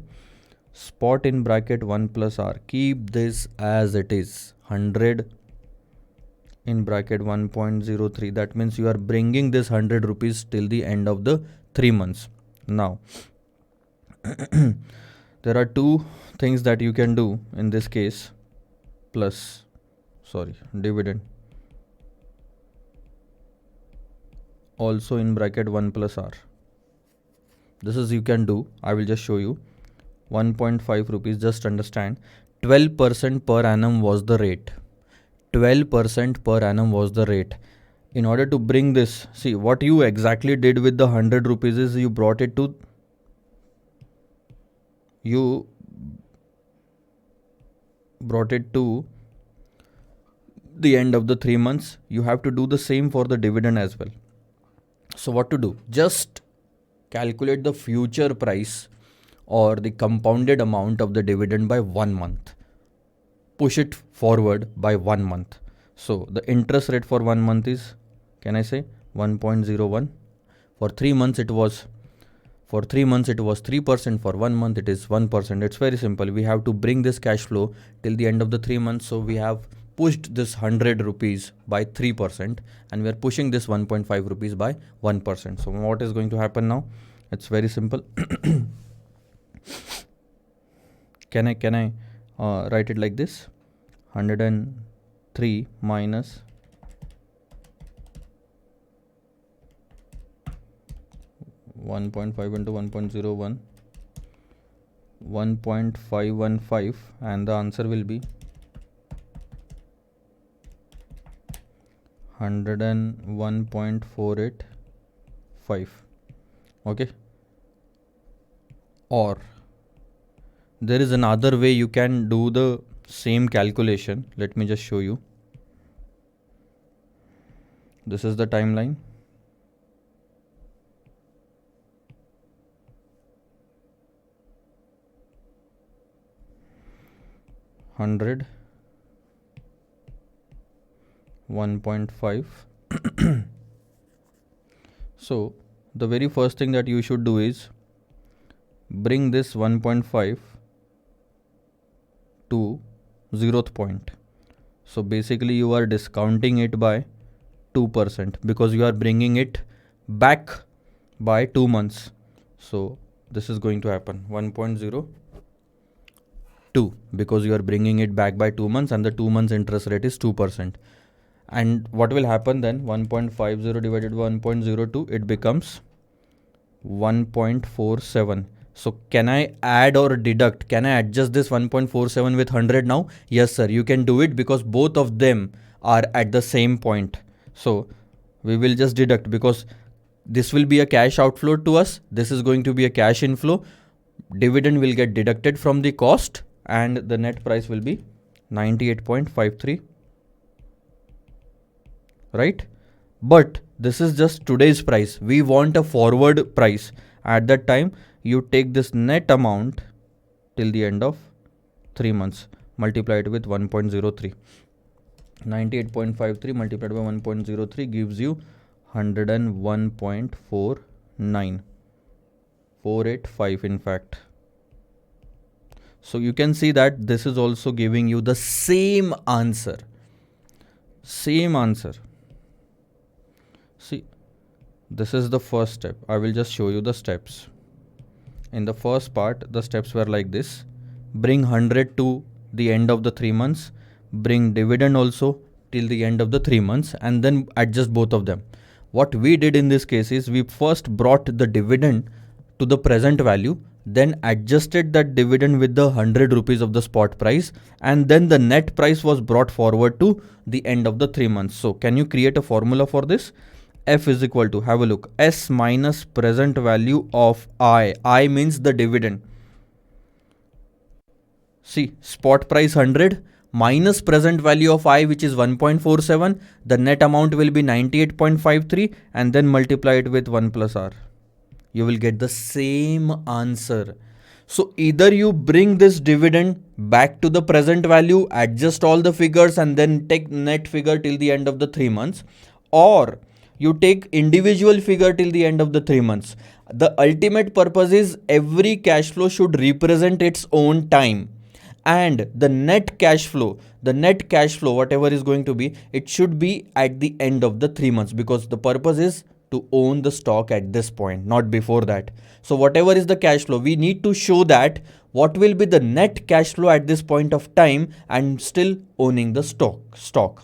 Spot in bracket 1 plus R. Keep this as it is. 100 in bracket 1.03. That means you are bringing this 100 rupees till the end of the 3 months. Now, there are two things that you can do in this case. Dividend. Also in bracket 1 plus R. This is you can do. I will just show you. 1.5 rupees. Just understand. 12% per annum was the rate. 12% per annum was the rate. In order to bring this, see what you exactly did with the 100 rupees is you brought it to the end of the 3 months. You have to do the same for the dividend as well. So what to do? Just calculate the future price or the compounded amount of the dividend by 1 month. Push it forward by 1 month. So the interest rate for 1 month is, can I say 1.01? For 3 months it was 3%. For 1 month it is 1%. It's very simple. We have to bring this cash flow till the end of the 3 months. So we have pushed this 100 rupees by 3% and we are pushing this 1.5 rupees by 1%. So what is going to happen now? It's very simple. Can I write it like this? 103 minus 1.5 into 1.01, 1.515, and the answer will be 101.485. Okay. Or there is another way you can do the same calculation. Let me just show you. This is the timeline. $100, 1.5. So the very first thing that you should do is bring this 1.5 to 0th point. So basically you are discounting it by 2% because you are bringing it back by 2 months. So this is going to happen 1.02 because you are bringing it back by 2 months and the 2 months interest rate is 2%. And what will happen then? 1.50 divided by 1.02, it becomes 1.47. So can I add or deduct? Can I adjust this 1.47 with 100 now? Yes, sir. You can do it because both of them are at the same point. So we will just deduct because this will be a cash outflow to us. This is going to be a cash inflow. Dividend will get deducted from the cost and the net price will be 98.53. Right? But this is just today's price. We want a forward price. At that time, you take this net amount till the end of 3 months. Multiply it with 1.03. 98.53 multiplied by 1.03 gives you 101.49. 485 in fact. So you can see that this is also giving you the same answer. Same answer. See, this is the first step. I will just show you the steps. In the first part, the steps were like this. Bring 100 to the end of the 3 months. Bring dividend also till the end of the 3 months and then adjust both of them. What we did in this case is we first brought the dividend to the present value, then adjusted that dividend with the 100 rupees of the spot price, and then the net price was brought forward to the end of the 3 months. So can you create a formula for this? F is equal to, have a look, S minus present value of I. I means the dividend. See, spot price 100 minus present value of I, which is 1.47. The net amount will be 98.53 and then multiply it with 1 plus R. You will get the same answer. So either you bring this dividend back to the present value, adjust all the figures and then take net figure till the end of the 3 months, or you take individual figure till the end of the 3 months. The ultimate purpose is every cash flow should represent its own time. And the net cash flow, whatever is going to be, it should be at the end of the 3 months because the purpose is to own the stock at this point, not before that. So whatever is the cash flow, we need to show that what will be the net cash flow at this point of time and still owning the stock.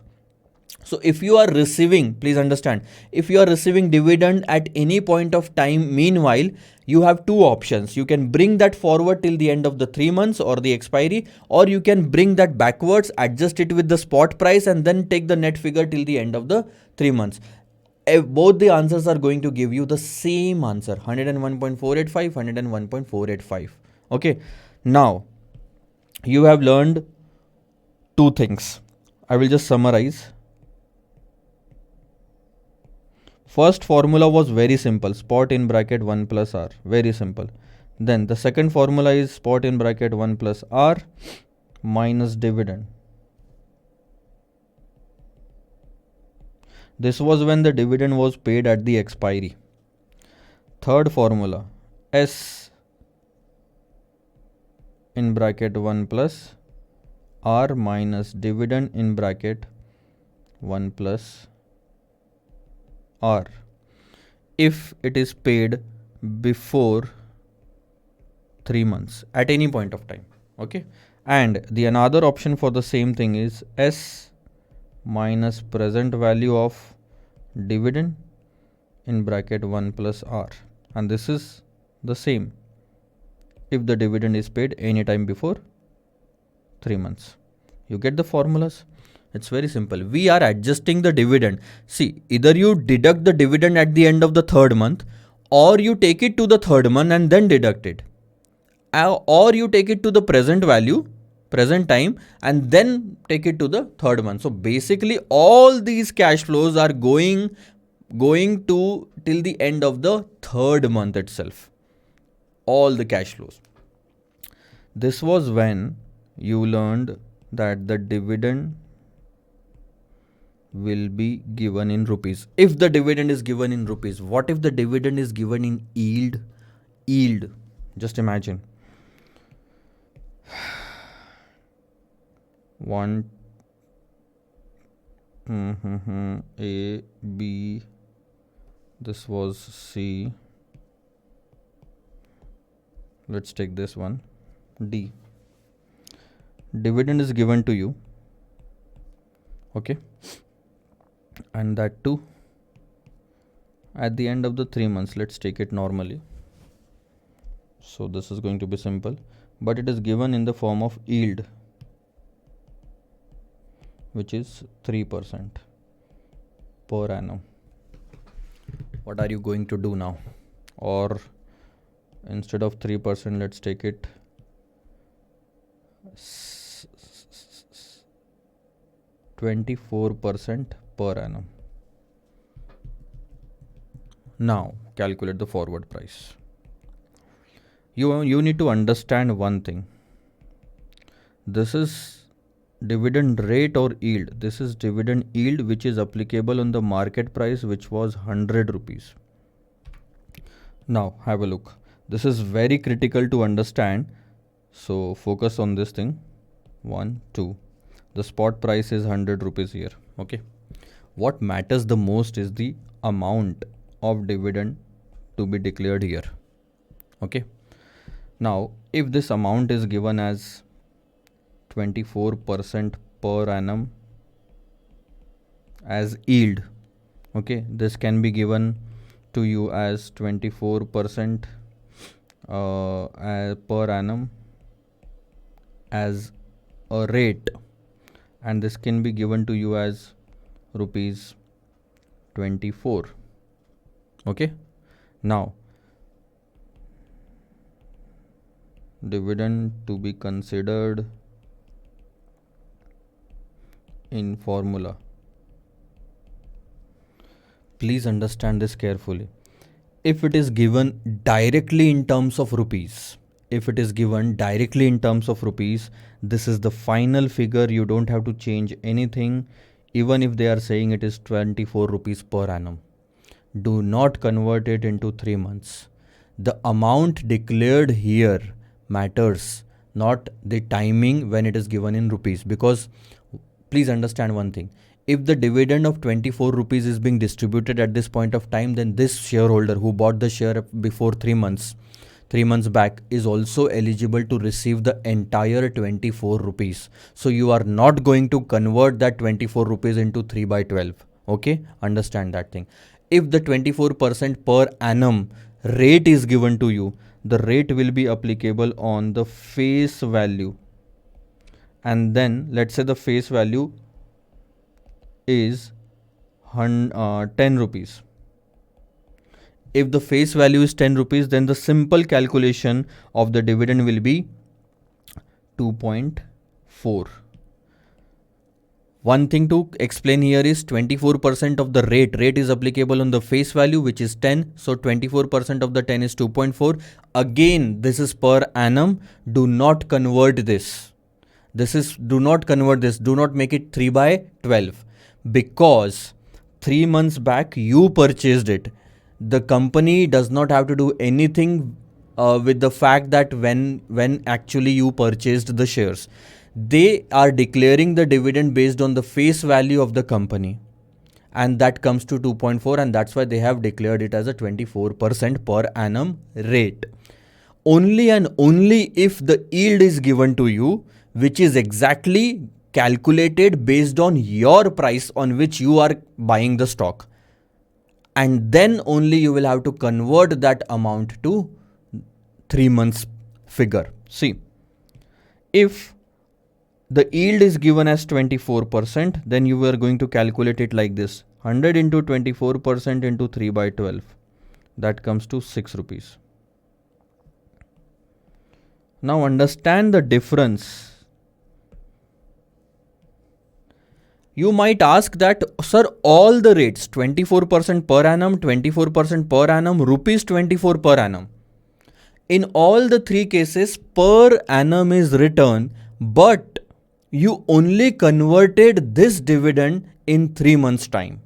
So if you are receiving, please understand, if you are receiving dividend at any point of time, meanwhile, you have two options. You can bring that forward till the end of the 3 months or the expiry, or you can bring that backwards, adjust it with the spot price and then take the net figure till the end of the 3 months. Both the answers are going to give you the same answer, 101.485, 101.485. Okay. Now, you have learned two things. I will just summarize. First formula was very simple, spot in bracket 1 plus R, very simple. Then the second formula is spot in bracket 1 plus R minus dividend. This was when the dividend was paid at the expiry. Third formula, S in bracket 1 plus R minus dividend in bracket 1 plus R if it is paid before 3 months at any point of time. Okay. And the another option for the same thing is S minus present value of dividend in bracket 1 plus R. And this is the same if the dividend is paid anytime before 3 months. You get the formulas? It's very simple. We are adjusting the dividend. See, either you deduct the dividend at the end of the 3rd month, or you take it to the 3rd month and then deduct it. Or you take it to the present value, present time, and then take it to the 3rd month. So basically all these cash flows are going to till the end of the 3rd month itself. All the cash flows. This was when you learned that the dividend will be given in rupees. If the dividend is given in rupees, what if the dividend is given in yield? Yield. Just imagine. 1 A, B, this was C. Let's take this one, D. Dividend is given to you, okay, and that too at the end of the 3 months. Let's take it normally. So this is going to be simple, but it is given in the form of yield, which is 3% per annum. What are you going to do now? Or instead of 3%, let's take it 24% per annum. Now calculate the forward price. You need to understand one thing. This is dividend rate or yield. This is dividend yield which is applicable on the market price, which was 100 rupees. Now have a look. This is very critical to understand. So focus on this thing. 1, 2. The spot price is 100 rupees here. Okay. What matters the most is the amount of dividend to be declared here. Okay. Now, if this amount is given as 24% per annum as yield, okay, this can be given to you as 24% per annum as a rate, and this can be given to you as rupees 24. Okay. Now, dividend to be considered in formula. Please understand this carefully. If it is given directly in terms of rupees, this is the final figure. You don't have to change anything, even if they are saying it is 24 rupees per annum. Do not convert it into 3 months. The amount declared here matters, not the timing when it is given in rupees. Because please understand one thing. If the dividend of 24 rupees is being distributed at this point of time, then this shareholder who bought the share before 3 months back is also eligible to receive the entire 24 rupees. So you are not going to convert that 24 rupees into 3 by 12. Okay, understand that thing. If the 24% per annum rate is given to you, the rate will be applicable on the face value. And then let's say the face value is 10 rupees. If the face value is 10 rupees, then the simple calculation of the dividend will be 2.4. One thing to explain here is 24% of the rate. Rate is applicable on the face value, which is 10. So 24% of the 10 is 2.4. Again, this is per annum. Do not convert this. Do not make it 3 by 12. Because 3 months back, you purchased it. The company does not have to do anything with the fact that when actually you purchased the shares. They are declaring the dividend based on the face value of the company, and that comes to 2.4, and that's why they have declared it as a 24% per annum rate. Only and only if the yield is given to you, which is exactly calculated based on your price on which you are buying the stock, and then only you will have to convert that amount to 3 months figure. See, if the yield is given as 24%, then you are going to calculate it like this: 100 into 24% into 3 by 12. That comes to 6 rupees. Now understand the difference. You might ask that, sir, all the rates 24% per annum, 24% per annum, rupees 24 per annum. In all the 3 cases, per annum is written, but you only converted this dividend in 3 months time.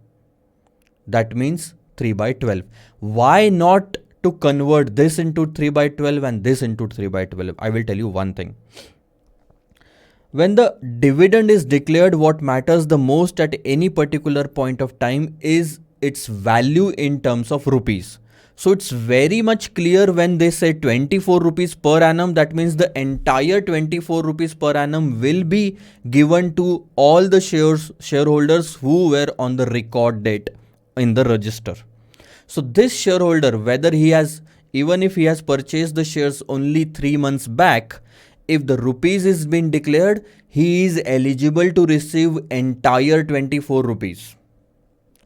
That means 3 by 12. Why not to convert this into 3 by 12 and this into 3 by 12? I will tell you one thing. When the dividend is declared, what matters the most at any particular point of time is its value in terms of rupees. So it's very much clear when they say 24 rupees per annum, that means the entire 24 rupees per annum will be given to all the shareholders who were on the record date in the register. So this shareholder, whether he has, even if he has purchased the shares only 3 months back, if the rupees is been declared, he is eligible to receive entire 24 rupees.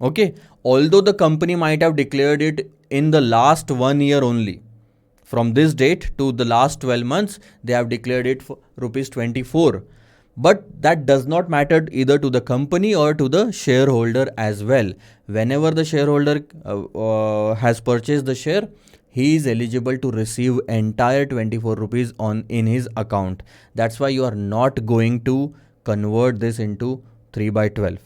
Okay, although the company might have declared it in the last 1 year only. From this date to the last 12 months, they have declared it for rupees 24. But that does not matter either to the company or to the shareholder as well. Whenever the shareholder has purchased the share, he is eligible to receive entire 24 rupees on in his account. That's why you are not going to convert this into 3 by 12.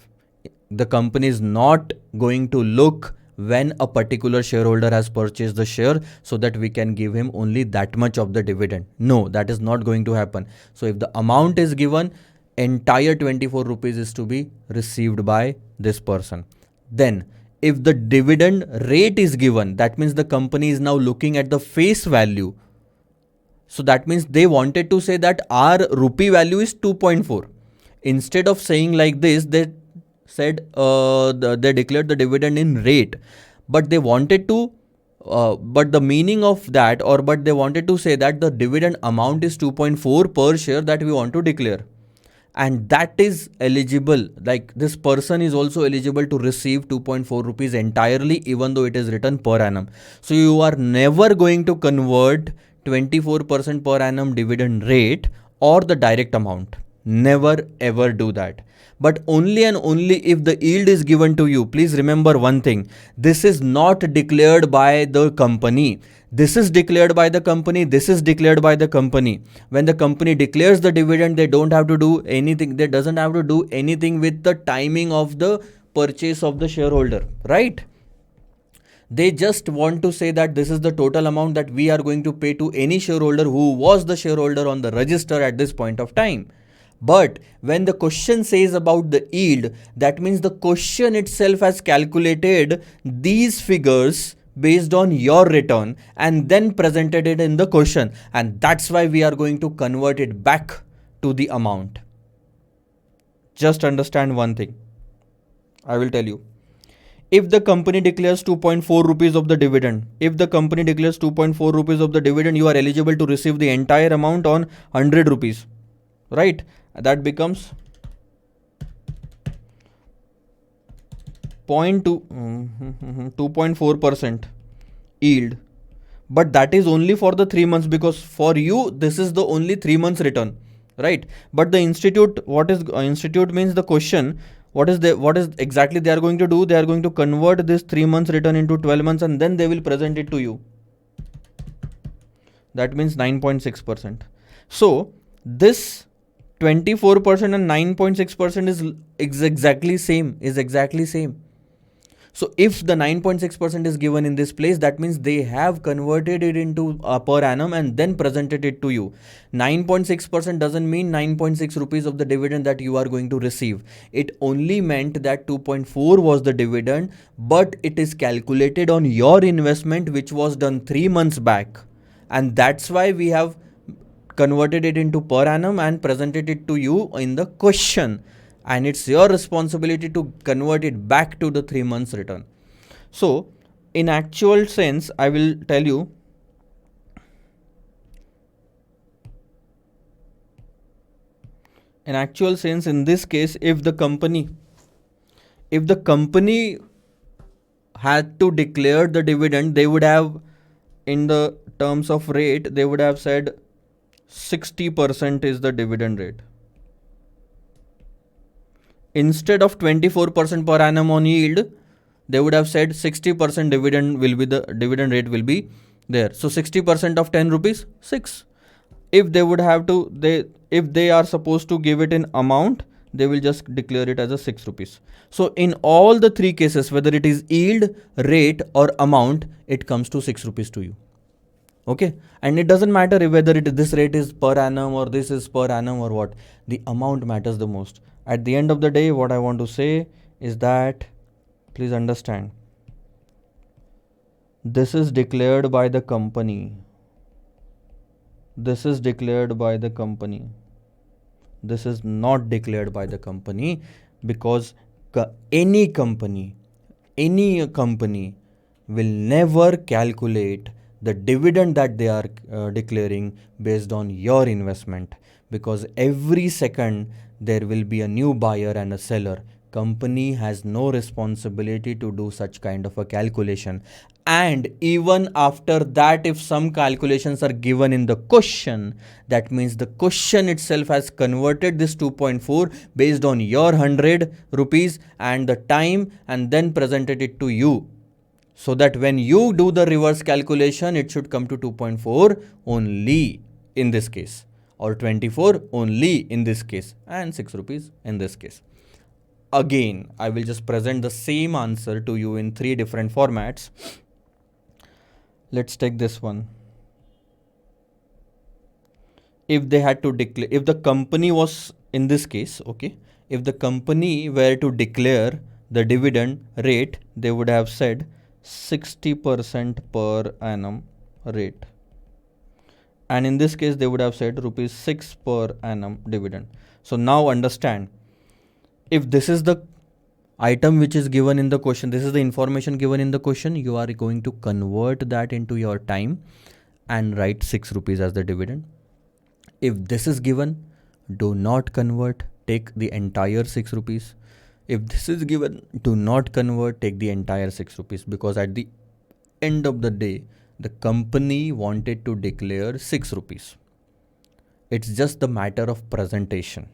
The company is not going to look when a particular shareholder has purchased the share so that we can give him only that much of the dividend. No, that is not going to happen. So if the amount is given, entire 24 rupees is to be received by this person. Then if the dividend rate is given, that means the company is now looking at the face value. So that means they wanted to say that our rupee value is 2.4. Instead of saying like this, they said they declared the dividend in rate, but they wanted to but the meaning of that, or but they wanted to say that the dividend amount is 2.4 per share that we want to declare, and that is eligible, like this person is also eligible to receive 2.4 rupees entirely, even though it is written per annum. So you are never going to convert 24% per annum dividend rate or the direct amount. Never ever do that. But only and only if the yield is given to you. Please remember one thing. This is not declared by the company. This is declared by the company. This is declared by the company. When the company declares the dividend, they don't have to do anything. They doesn't have to do anything with the timing of the purchase of the shareholder, right? They just want to say that this is the total amount that we are going to pay to any shareholder who was the shareholder on the register at this point of time. But when the question says about the yield, that means the question itself has calculated these figures based on your return and then presented it in the question. And that's why we are going to convert it back to the amount. Just understand one thing. I will tell you. If the company declares 2.4 rupees of the dividend, if the company declares 2.4 rupees of the dividend, you are eligible to receive the entire amount on 100 rupees, right? That becomes 2.4% yield. But that is only for the 3 months, because for you, this is the only 3 months return, right? But the institute, what is institute means the question, what is exactly they are going to do? They are going to convert this 3 months return into 12 months and then they will present it to you. That means 9.6%. So this 24% and 9.6% is exactly same. So if the 9.6% is given in this place, that means they have converted it into per annum and then presented it to you. 9.6% doesn't mean 9.6 rupees of the dividend that you are going to receive. It only meant that 2.4 was the dividend, but it is calculated on your investment which was done 3 months back. And that's why we have converted it into per annum and presented it to you in the question. And it's your responsibility to convert it back to the 3 months return. So in actual sense, I will tell you, in actual sense, in this case, if the company had to declare the dividend, they would have, in the terms of rate, they would have said 60% is the dividend rate. Instead of 24% per annum on yield, they would have said 60% dividend rate will be there. So 60% of 10 rupees, 6. If they would have to, if they are supposed to give it in amount, they will just declare it as a 6 rupees. So in all the 3 cases, whether it is yield, rate or amount, it comes to 6 rupees to you. Okay, and it doesn't matter whether this rate is per annum or this is per annum or what. The amount matters the most. At the end of the day, what I want to say is that please understand, this is declared by the company. This is declared by the company. This is not declared by the company, because any company will never calculate the dividend that they are declaring based on your investment, because every second there will be a new buyer and a seller. Company has no responsibility to do such kind of a calculation. And even after that, if some calculations are given in the question, that means the question itself has converted this 2.4 based on your 100 rupees and the time, and then presented it to you, so that when you do the reverse calculation, it should come to 2.4 only in this case, or 24 only in this case, and 6 rupees in this case. Again, I will just present the same answer to you in 3 different formats. Let's take this one. If they had to declare, if the company was in this case, okay, if the company were to declare the dividend rate, they would have said 60% per annum rate. And in this case, they would have said rupees 6 per annum dividend. So now understand, if this is the item which is given in the question, this is the information given in the question, you are going to convert that into your time and write 6 rupees as the dividend. If this is given, do not convert, take the entire 6 rupees. If this is given, do not convert, take the entire 6 rupees, because at the end of the day, the company wanted to declare 6 rupees. It's just the matter of presentation.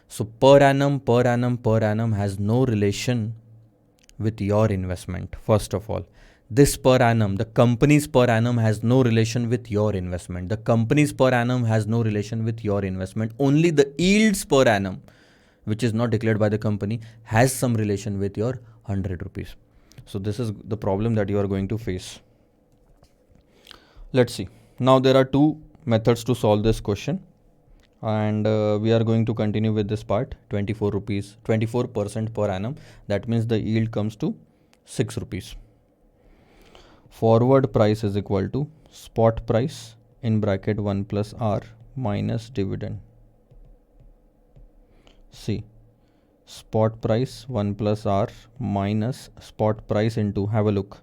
So per annum has no relation with your investment. First of all, this per annum, the company's per annum has no relation with your investment. The company's per annum has no relation with your investment. Only the yields per annum, which is not declared by the company, has some relation with your 100 rupees. So this is the problem that you are going to face. Let's see. Now there are 2 methods to solve this question, and we are going to continue with this part. 24 rupees, 24% per annum, that means the yield comes to 6 rupees. Forward price is equal to spot price in bracket 1 plus R minus dividend. See, spot price 1 plus R minus spot price into, have a look.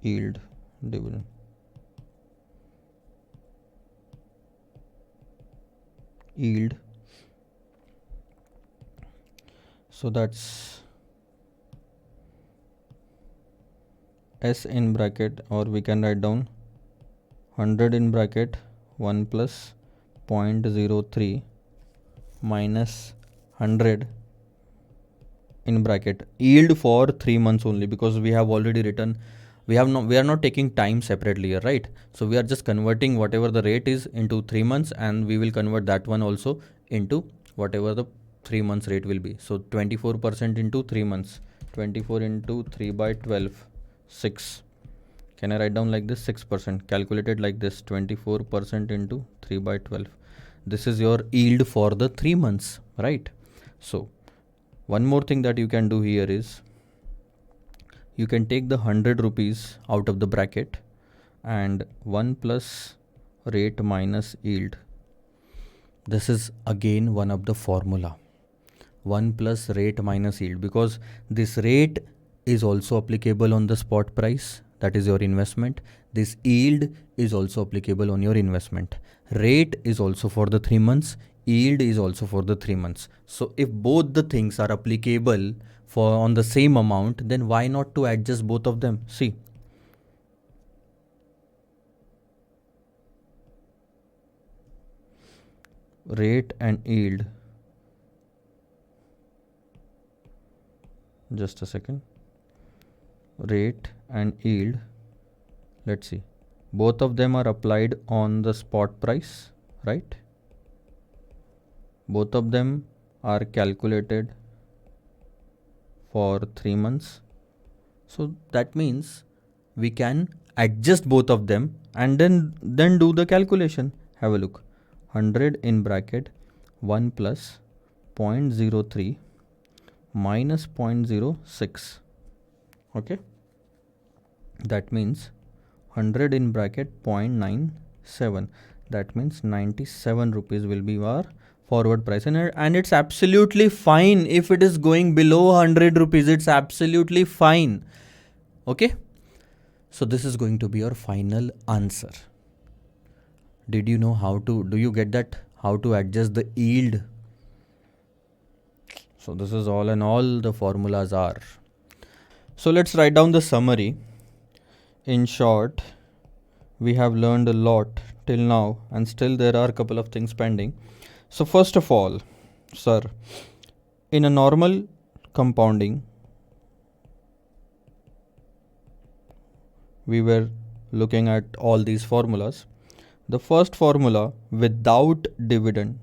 Yield dividend. Yield. So that's S in bracket, or we can write down 100 in bracket 1 plus 0.03 minus 100 in bracket yield for 3 months only, because we have already written, we are not taking time separately here, right? So we are just converting whatever the rate is into 3 months, and we will convert that one also into whatever the 3 months rate will be. So 24% into 3 months, 24 into 3 by 12, 6. Can I write down like this? 6% calculated like this, 24% into 3 by 12. This is your yield for the 3 months, right? So one more thing that you can do here is, you can take the 100 rupees out of the bracket and 1 plus rate minus yield. This is again one of the formula, 1 plus rate minus yield, because this rate is also applicable on the spot price, that is your investment. This yield is also applicable on your investment. Rate is also for the 3 months, yield is also for the 3 months. So if both the things are applicable for on the same amount, then why not to adjust both of them? See, rate and yield, just a second, rate and yield, let's see, both of them are applied on the spot price, right? Both of them are calculated for 3 months, So that means we can adjust both of them and then do the calculation. Have a look. 100 in bracket 1 plus 0.03 minus 0.06. Okay, that means 100 in bracket 0.97, that means 97 rupees will be our forward price, and it's absolutely fine if it is going below 100 rupees. It's absolutely fine. Okay, so this is going to be your final answer. Did you know how to, do you get that, how to adjust the yield? So this is all and all the formulas are. So let's write down the summary. In short, we have learned a lot till now and still there are a couple of things pending. So first of all, sir, in a normal compounding, we were looking at all these formulas. The first formula without dividend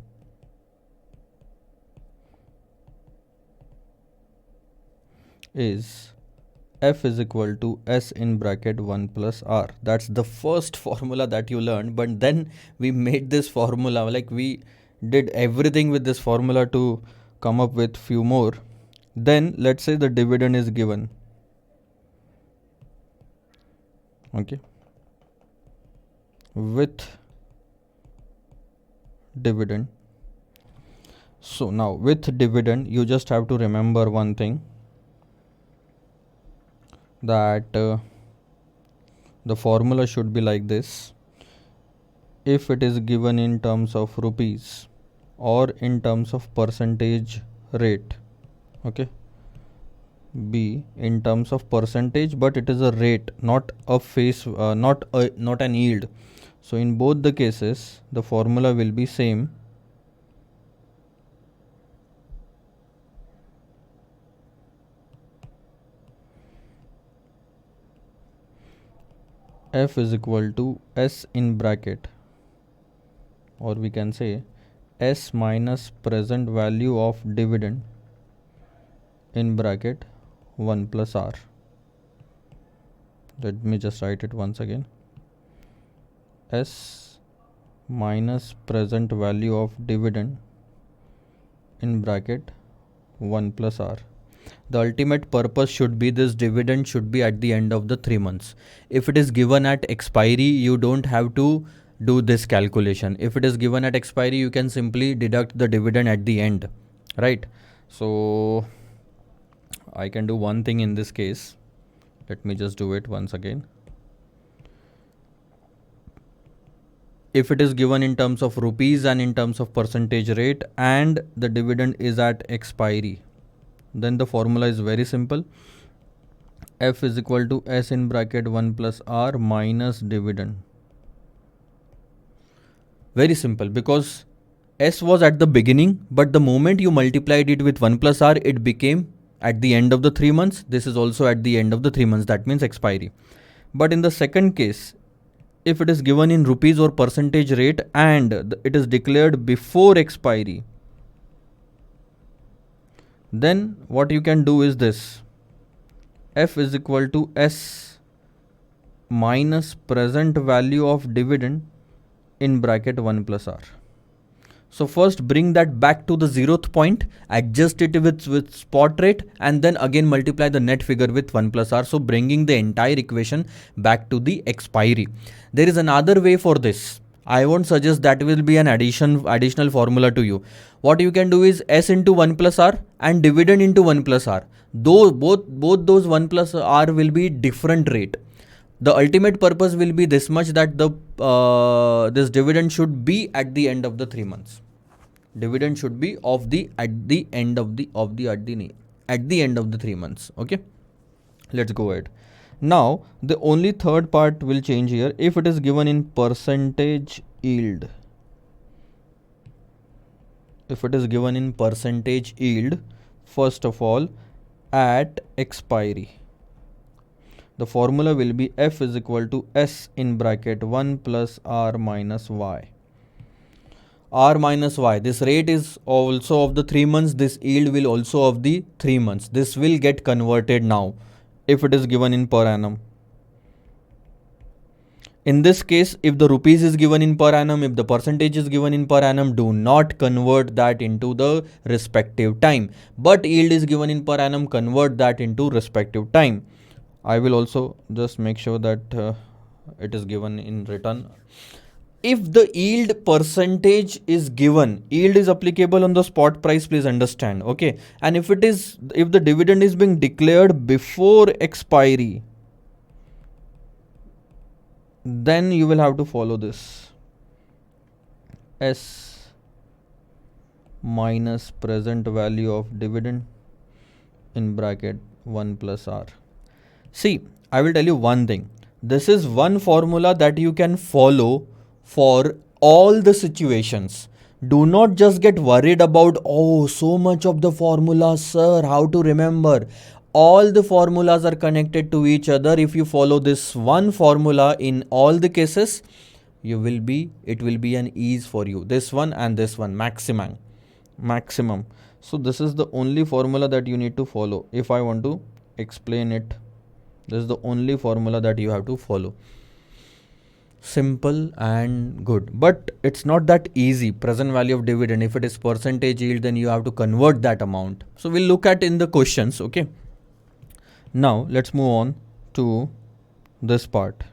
is F is equal to S in bracket 1 plus R. That's the first formula that you learned, but then we made this formula, like we did everything with this formula to come up with few more. Then let's say the dividend is given. Okay. With dividend. So now with dividend, you just have to remember one thing, that the formula should be like this. If it is given in terms of rupees or in terms of percentage rate, okay, B in terms of percentage, but it is a rate, not a face, not an yield. So in both the cases, the formula will be same. F is equal to S in bracket, or we can say S minus present value of dividend in bracket 1 plus R. Let me just write it once again. S minus present value of dividend in bracket 1 plus R. The ultimate purpose should be this dividend should be at the end of the 3 months. If it is given at expiry, you don't have to do this calculation. If it is given at expiry, you can simply deduct the dividend at the end, right? So I can do one thing in this case. Let me just do it once again. If it is given in terms of rupees and in terms of percentage rate and the dividend is at expiry, then the formula is very simple. F is equal to S in bracket 1 plus R minus dividend. Very simple, because S was at the beginning, but the moment you multiplied it with 1 plus R, it became at the end of the 3 months. This is also at the end of the 3 months. That means expiry. But in the second case, if it is given in rupees or percentage rate and it is declared before expiry, then what you can do is this. F is equal to S minus present value of dividend in bracket 1 plus R. So first bring that back to the 0th point, adjust it with spot rate, and then again multiply the net figure with 1 plus R. So bringing the entire equation back to the expiry. There is another way for this. I won't suggest that will be an additional formula to you. What you can do is S into 1 plus R and dividend into 1 plus R. Though both those 1 plus R will be different rate. The ultimate purpose will be this much, that the this dividend should be at the end of the 3 months. Dividend should be at the end of the 3 months. Okay, let's go ahead. Now the only third part will change here. If it is given in percentage yield, first of all at expiry, the formula will be F is equal to S in bracket 1 plus R minus Y. R minus Y. This rate is also of the 3 months. This yield will also of the 3 months. This will get converted now. if it is given in per annum. In this case, if the rupees is given in per annum, if the percentage is given in per annum, do not convert that into the respective time. But yield is given in per annum, convert that into respective time. I will also just make sure that it is given in written. If the yield percentage is given, yield is applicable on the spot price, please understand. Okay. And if the dividend is being declared before expiry, then you will have to follow this S minus present value of dividend in bracket 1 plus R. See, I will tell you one thing. This is one formula that you can follow for all the situations. Do not just get worried about, oh, so much of the formula, sir, how to remember. All the formulas are connected to each other. If you follow this one formula in all the cases, it will be an ease for you. This one and this one, maximum. So this is the only formula that you need to follow. If I want to explain it, this is the only formula that you have to follow. Simple and good, but it's not that easy. Present value of dividend, if it is percentage yield, then you have to convert that amount. So we'll look at in the questions. Okay, now let's move on to this part.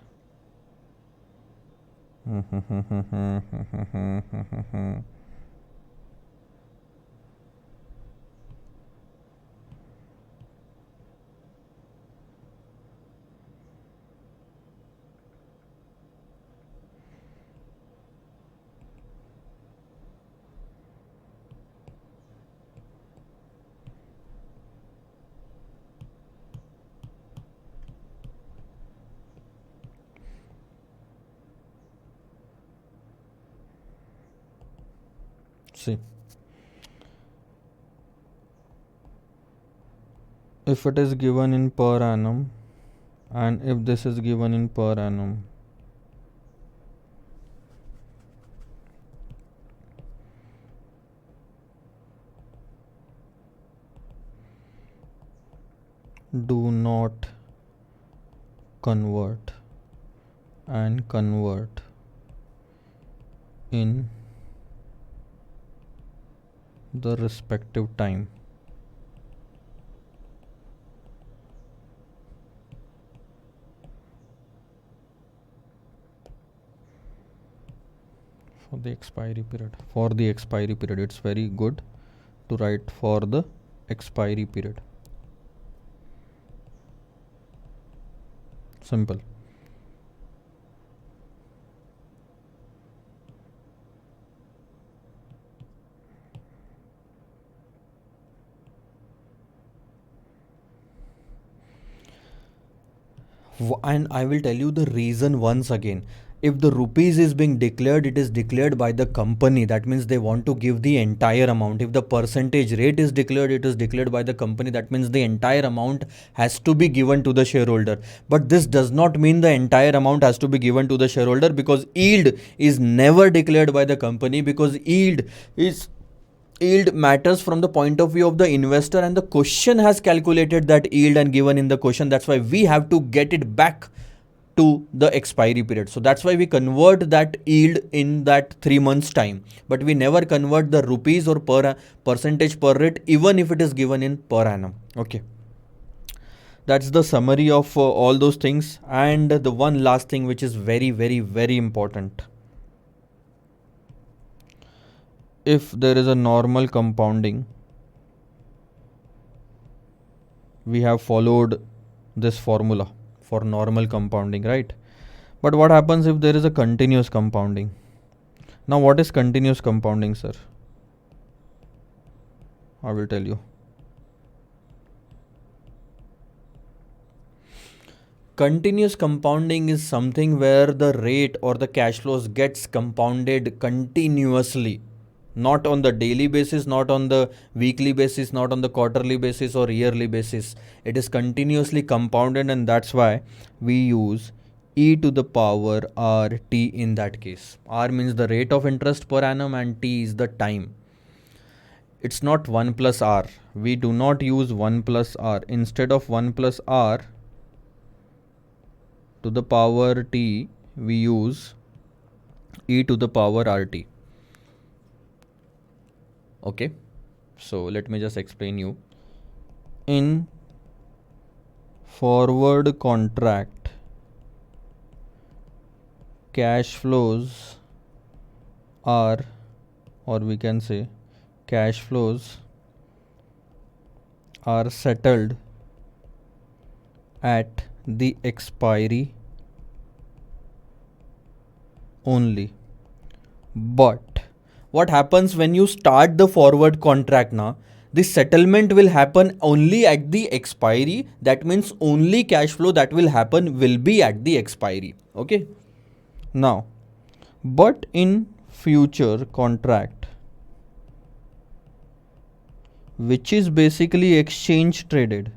See, if it is given in per annum and if this is given in per annum, do not convert and convert in the respective time. For the expiry period, it's very good to write for the expiry period. Simple. And I will tell you the reason once again. If the rupees is being declared, it is declared by the company. That means they want to give the entire amount. If the percentage rate is declared, it is declared by the company. That means the entire amount has to be given to the shareholder. But this does not mean the entire amount has to be given to the shareholder, because yield is never declared by the company, because yield matters from the point of view of the investor, and the question has calculated that yield and given in the question. That's why we have to get it back to the expiry period. So that's why we convert that yield in that 3 months time, but we never convert the rupees or percentage per rate, even if it is given in per annum. Okay, that's the summary of all those things. And the one last thing which is very, very, very important: if there is a normal compounding, we have followed this formula for normal compounding, right? But what happens if there is a continuous compounding? Now, what is continuous compounding, sir? I will tell you. Continuous compounding is something where the rate or the cash flows gets compounded continuously. Not on the daily basis, not on the weekly basis, not on the quarterly basis or yearly basis. It is continuously compounded, and that's why we use e to the power RT in that case. R means the rate of interest per annum and T is the time. It's not 1 plus R. We do not use 1 plus R. Instead of 1 plus R, to the power t, we use e to the power rt. Okay, so let me just explain you. In forward contract, cash flows are, or we can say cash flows are settled at the expiry only. But what happens when you start the forward contract now? The settlement will happen only at the expiry. That means only cash flow that will happen will be at the expiry. Okay. Now, but in future contract, which is basically exchange traded,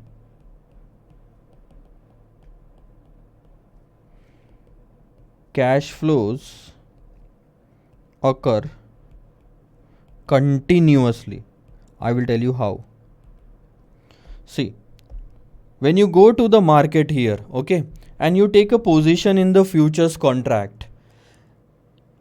cash flows occur continuously. I will tell you how. See, when you go to the market here, okay, and you take a position in the futures contract,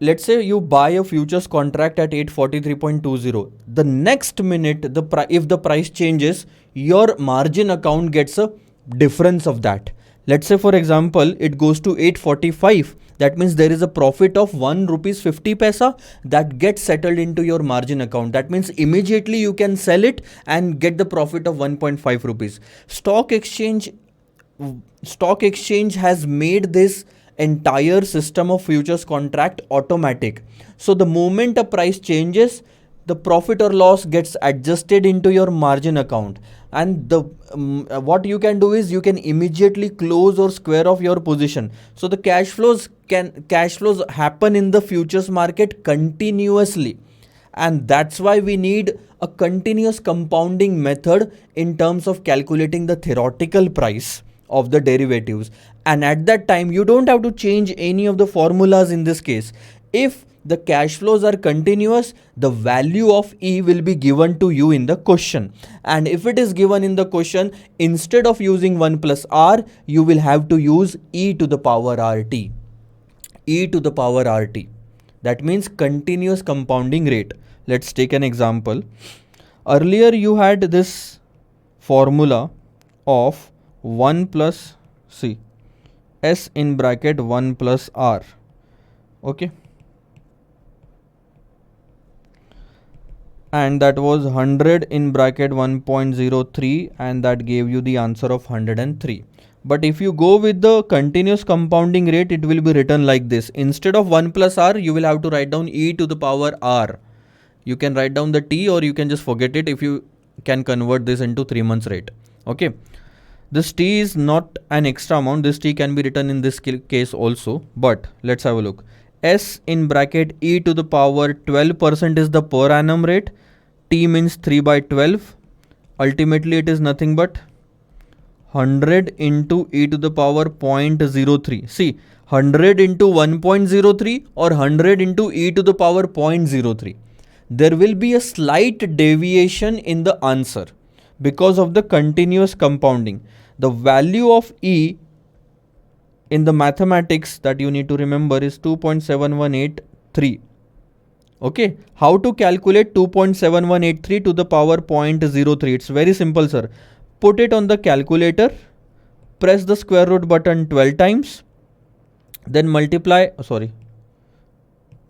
let's say you buy a futures contract at 843.20. The next minute, if the price changes, your margin account gets a difference of that. Let's say, for example, it goes to 845. That means there is a profit of 1 rupees 50 paisa that gets settled into your margin account. That means immediately you can sell it and get the profit of 1.5 rupees. Stock exchange has made this entire system of futures contract automatic. So the moment a price changes, the profit or loss gets adjusted into your margin account, and the what you can do is you can immediately close or square off your position. So the cash flows happen in the futures market continuously, and that's why we need a continuous compounding method in terms of calculating the theoretical price of the derivatives. And at that time you don't have to change any of the formulas. In this case, if the cash flows are continuous, the value of E will be given to you in the question. And if it is given in the question, instead of using 1 plus R, you will have to use E to the power RT. E to the power RT. That means continuous compounding rate. Let's take an example. Earlier you had this formula of 1 plus C, S in bracket 1 plus R. Okay. And that was 100 in bracket 1.03, and that gave you the answer of 103. But if you go with the continuous compounding rate, it will be written like this. Instead of 1 plus R, you will have to write down E to the power R. You can write down the T, or you can just forget it if you can convert this into 3 months rate. Okay. This T is not an extra amount. This T can be written in this case also. But let's have a look. S in bracket E to the power 12% is the per annum rate. T means 3 by 12. Ultimately, it is nothing but 100 into E to the power 0.03. See, 100 into 1.03 or 100 into E to the power 0.03. There will be a slight deviation in the answer because of the continuous compounding. The value of E in the mathematics that you need to remember is 2.7183. Okay, how to calculate 2.7183 to the power 0.03? It's very simple, sir. Put it on the calculator, press the square root button 12 times, then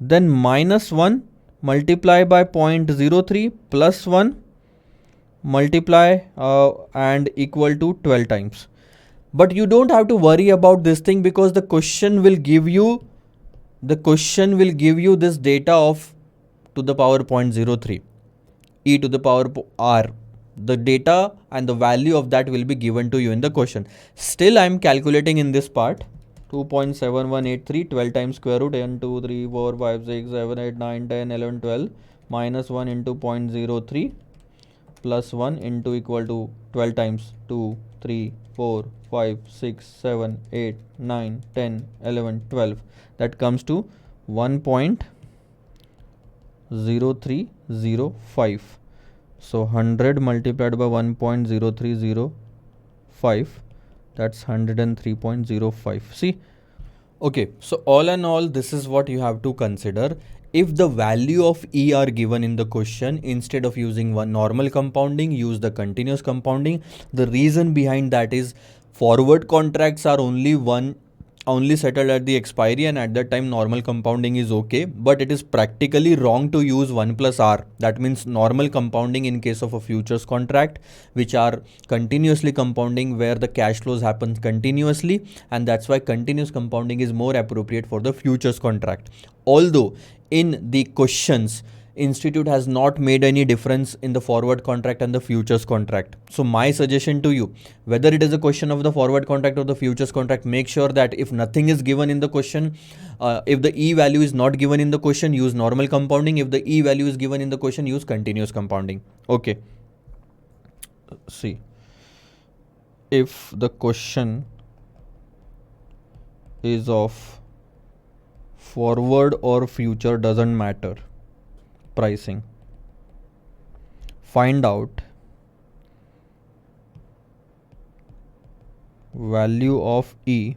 then minus 1, multiply by 0.03 plus 1, multiply and equal to 12 times. But you don't have to worry about this thing, because the question will give you this data of to the power 0.03, E to the power R. The data and the value of that will be given to you in the question. Still, I am calculating in this part. 2.7183, 12 times square root, 1, 2, 3, 4, 5, 6, 7, 8, 9, 10, 11, 12, minus 1 into 0.03 plus 1 into equal to 12 times 2, 3, 4, 5, 6, 7, 8, 9, 10, 11, 12. That comes to 1.0305. So 100 multiplied by 1.0305, That's 103.05. See, okay, so all in all, this is what you have to consider. If the value of E are given in the question, instead of using one normal compounding, use the continuous compounding. The reason behind that is forward contracts are only settled at the expiry, and at that time normal compounding is okay, but it is practically wrong to use 1 plus R. That means normal compounding in case of a futures contract, which are continuously compounding, where the cash flows happen continuously, and that's why continuous compounding is more appropriate for the futures contract. Although in the questions, institute has not made any difference in the forward contract and the futures contract. So my suggestion to you, whether it is a question of the forward contract or the futures contract, make sure that if nothing is given in the question, if the E value is not given in the question, use normal compounding. If the E value is given in the question, use continuous compounding. Okay. See, if the question is of forward or future, doesn't matter, pricing, find out value of E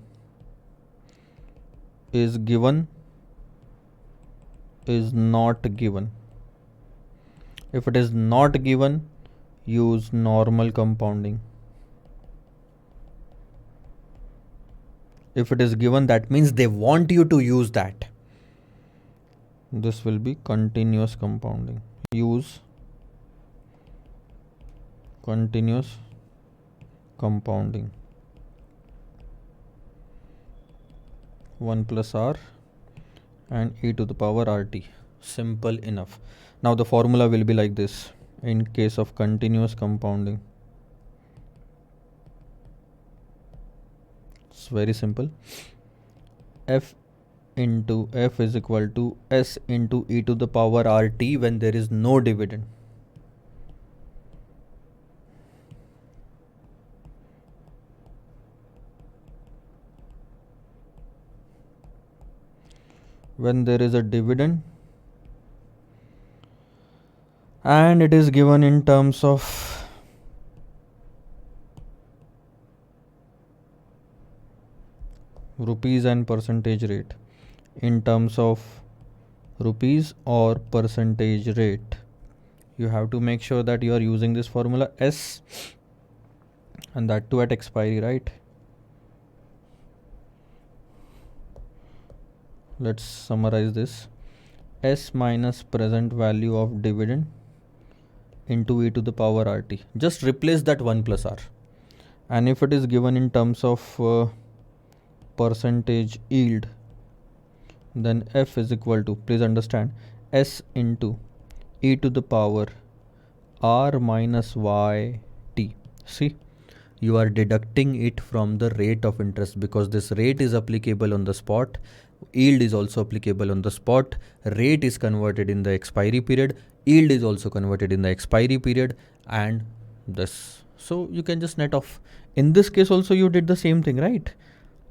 is given, is not given. If it is not given, use normal compounding. If it is given, that means they want you to use that. This will be continuous compounding. Use continuous compounding. 1 plus R and e to the power RT. Simple enough. Now the formula will be like this in case of continuous compounding. It's very simple. F into F is equal to S into e to the power RT when there is no dividend. When there is a dividend and it is given in terms of rupees and percentage rate, in terms of rupees or percentage rate, you have to make sure that you are using this formula S, and that too at expiry, right? Let's summarize this. S minus present value of dividend into e to the power RT. Just replace that 1 plus R. And if it is given in terms of percentage yield, then F is equal to, please understand, S into e to the power R minus YT. See, you are deducting it from the rate of interest, because this rate is applicable on the spot, yield is also applicable on the spot, rate is converted in the expiry period, yield is also converted in the expiry period, and this. So you can just net off. In this case also you did the same thing, right?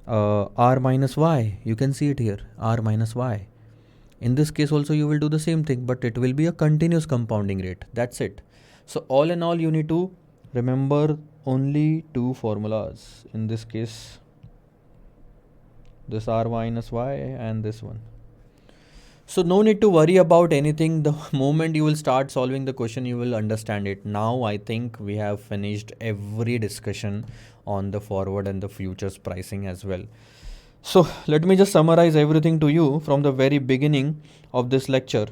R minus Y, you can see it here, R minus Y. In this case also you will do the same thing, but it will be a continuous compounding rate. That's it. So all in all, you need to remember only two formulas. In this case, this R minus Y and this one. So no need to worry about anything. The moment you will start solving the question, you will understand it. Now I think we have finished every discussion on the forward and the futures pricing as well. So let me just summarize everything to you from the very beginning of this lecture.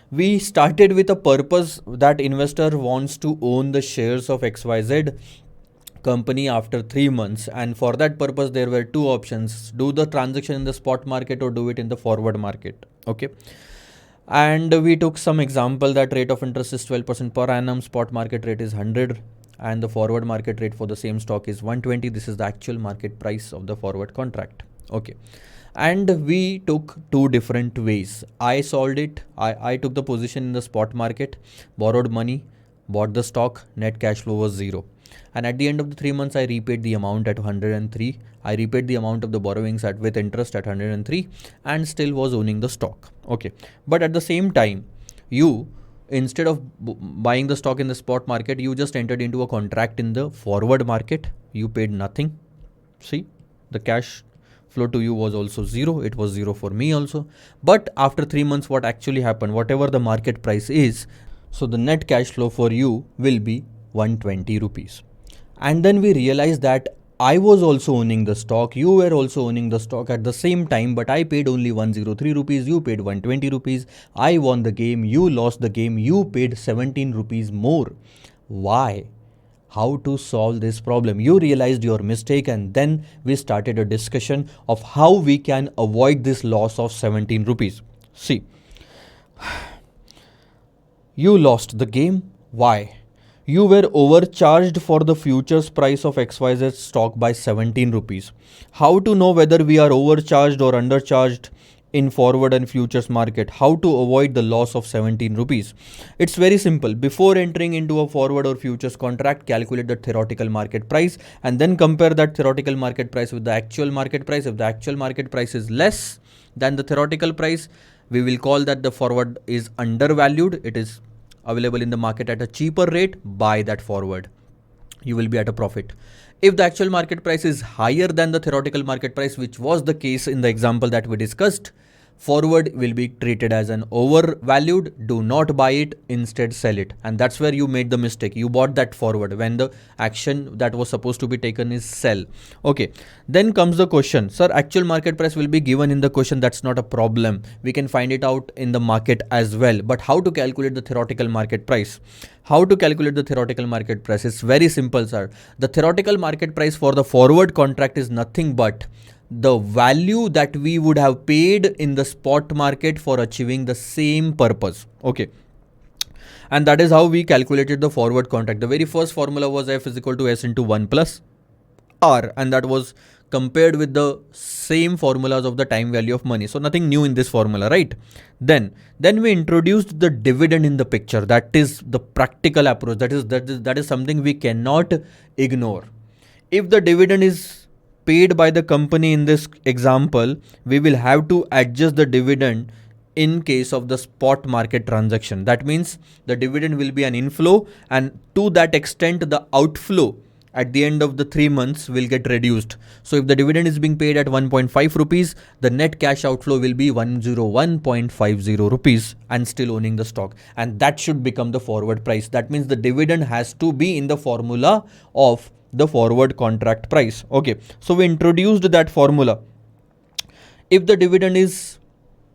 We started with a purpose that investor wants to own the shares of XYZ company after 3 months, and for that purpose there were two options: do the transaction in the spot market or do it in the forward market. Okay, and we took some example that rate of interest is 12% per annum, spot market rate is 100, and the forward market rate for the same stock is 120. This is the actual market price of the forward contract. Okay, and we took two different ways. I solved it. I took the position in the spot market, borrowed money, bought the stock, net cash flow was 0. And at the end of the 3 months, I repaid the amount at 103. I repaid the amount of the borrowings with interest at 103 and still was owning the stock. Okay. But at the same time, you, instead of buying the stock in the spot market, you just entered into a contract in the forward market. You paid nothing. See, the cash flow to you was also 0. It was 0 for me also. But after 3 months, what actually happened, whatever the market price is, so the net cash flow for you will be 120 rupees. And then we realized that I was also owning the stock, you were also owning the stock at the same time, but I paid only 103 rupees, you paid 120 rupees. I won the game, you lost the game, you paid 17 rupees more. Why? How to solve this problem? You realized your mistake, and then we started a discussion of how we can avoid this loss of 17 rupees. See, you lost the game. Why? You were overcharged for the futures price of XYZ stock by 17 rupees. How to know whether we are overcharged or undercharged in forward and futures market? How to avoid the loss of 17 rupees? It's very simple. Before entering into a forward or futures contract, calculate the theoretical market price and then compare that theoretical market price with the actual market price. If the actual market price is less than the theoretical price, we will call that the forward is undervalued. It is available in the market at a cheaper rate. Buy that forward. You will be at a profit. If the actual market price is higher than the theoretical market price, which was the case in the example that we discussed, forward will be treated as an overvalued. Do not buy it, instead sell it. And that's where you made the mistake. You bought that forward when the action that was supposed to be taken is sell. Okay, then comes the question, sir, actual market price will be given in the question. That's not a problem. We can find it out in the market as well. But how to calculate the theoretical market price? How to calculate the theoretical market price? It's very simple, sir. The theoretical market price for the forward contract is nothing but the value that we would have paid in the spot market for achieving the same purpose. Okay. And that is how we calculated the forward contract. The very first formula was F is equal to S into 1 plus R, and that was compared with the same formulas of the time value of money. So nothing new in this formula, right? Then we introduced the dividend in the picture. That is the practical approach. That is something we cannot ignore. If the dividend is paid by the company in this example, we will have to adjust the dividend in case of the spot market transaction. That means the dividend will be an inflow, and to that extent the outflow at the end of the 3 months will get reduced. So if the dividend is being paid at 1.5 rupees, the net cash outflow will be 101.50 rupees and still owning the stock. And that should become the forward price. That means the dividend has to be in the formula of the forward contract price. Okay, so we introduced that formula. If the dividend is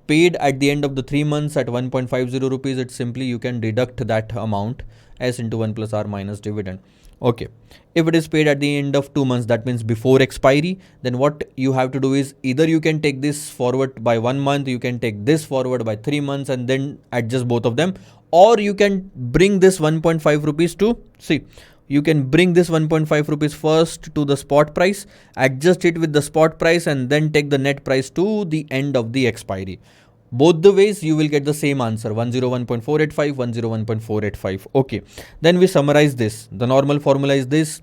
paid at the end of the 3 months at 1.50 rupees, it's simply you can deduct that amount, S into 1 plus R minus dividend. Okay, if it is paid at the end of 2 months, that means before expiry, then what you have to do is either you can take this forward by 1 month, you can take this forward by 3 months and then adjust both of them, or you can bring this 1.5 rupees to, see, you can bring this 1.5 rupees first to the spot price, adjust it with the spot price, and then take the net price to the end of the expiry. Both the ways you will get the same answer, 101.485, 101.485. Okay, then we summarize this. The normal formula is this.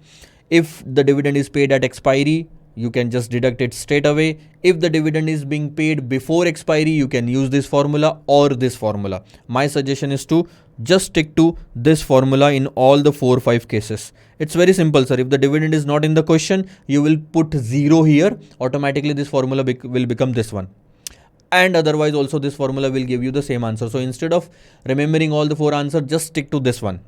If the dividend is paid at expiry, you can just deduct it straight away. If the dividend is being paid before expiry, you can use this formula or this formula. My suggestion is to just stick to this formula in all the 4-5 cases. It's very simple, sir. If the dividend is not in the question, you will put 0 here. Automatically this formula will become this one. And otherwise also this formula will give you the same answer. So instead of remembering all the 4 answers, just stick to this one.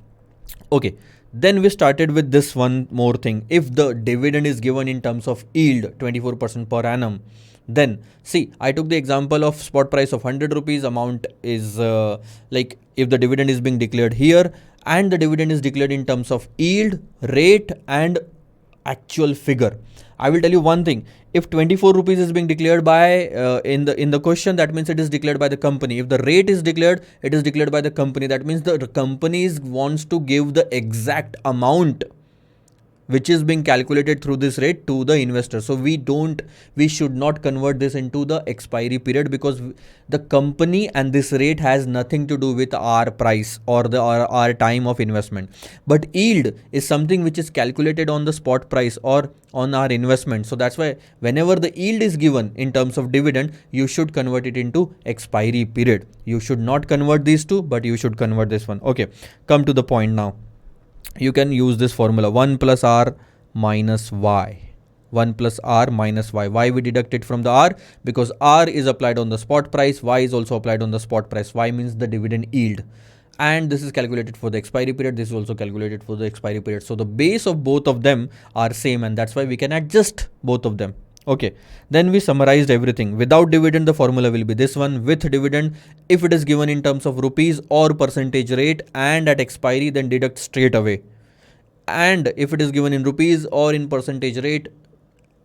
Okay. Then we started with this one more thing. If the dividend is given in terms of yield, 24% per annum, then see, I took the example of spot price of 100 rupees. Amount is like if the dividend is being declared here and the dividend is declared in terms of yield, rate and actual figure. I will tell you one thing. If 24 rupees is being declared by in the question, that means it is declared by the company. If the rate is declared, it is declared by the company. That means the company wants to give the exact amount which is being calculated through this rate to the investor. So we should not convert this into the expiry period, because the company and this rate has nothing to do with our price or our time of investment. But yield is something which is calculated on the spot price or on our investment. So that's why whenever the yield is given in terms of dividend, you should convert it into expiry period. You should not convert these two, but you should convert this one. Okay, come to the point now. You can use this formula 1 plus R minus Y. 1 plus R minus Y. Why we deduct it from the R? Because R is applied on the spot price, Y is also applied on the spot price. Y means the dividend yield. And this is calculated for the expiry period. This is also calculated for the expiry period. So the base of both of them are same, and that's why we can adjust both of them. Okay, then we summarized everything. Without dividend, the formula will be this one. With dividend, if it is given in terms of rupees or percentage rate and at expiry, then deduct straight away. And if it is given in rupees or in percentage rate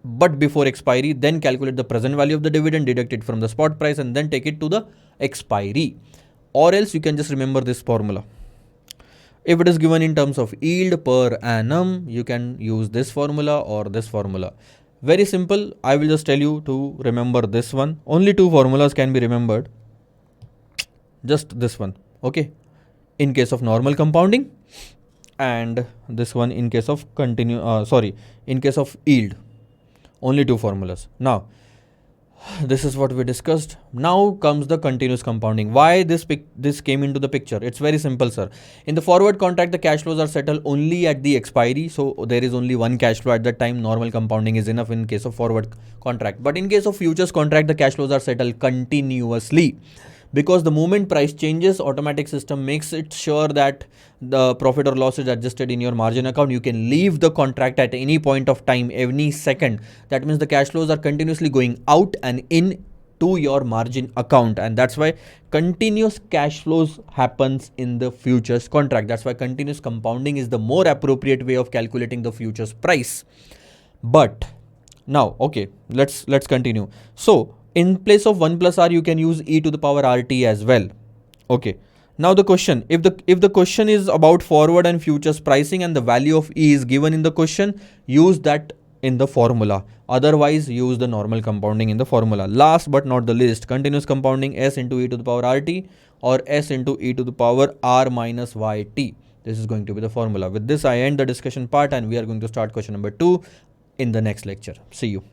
but before expiry, then calculate the present value of the dividend, deduct it from the spot price, and then take it to the expiry. Or else you can just remember this formula. If it is given in terms of yield per annum, you can use this formula or this formula. Very simple. I will just tell you to remember this one. Only two formulas can be remembered. Just this one. Okay. In case of normal compounding, and this one in case of in case of yield. Only two formulas. Now, this is what we discussed. Now comes the continuous compounding. Why this came into the picture? It's very simple, sir. In the forward contract, the cash flows are settled only at the expiry. So there is only one cash flow at that time. Normal compounding is enough in case of forward contract. But in case of futures contract, the cash flows are settled continuously. Because the moment price changes, automatic system makes it sure that the profit or loss is adjusted in your margin account. You can leave the contract at any point of time, any second. That means the cash flows are continuously going out and in to your margin account, and that's why continuous cash flows happens in the futures contract. That's why continuous compounding is the more appropriate way of calculating the futures price. But now, okay, let's continue. So in place of 1 plus R, you can use e to the power RT as well. Okay. Now the question, if the question is about forward and futures pricing and the value of E is given in the question, use that in the formula. Otherwise, use the normal compounding in the formula. Last but not the least, continuous compounding S into e to the power RT or S into e to the power R minus YT. This is going to be the formula. With this, I end the discussion part and we are going to start question number 2 in the next lecture. See you.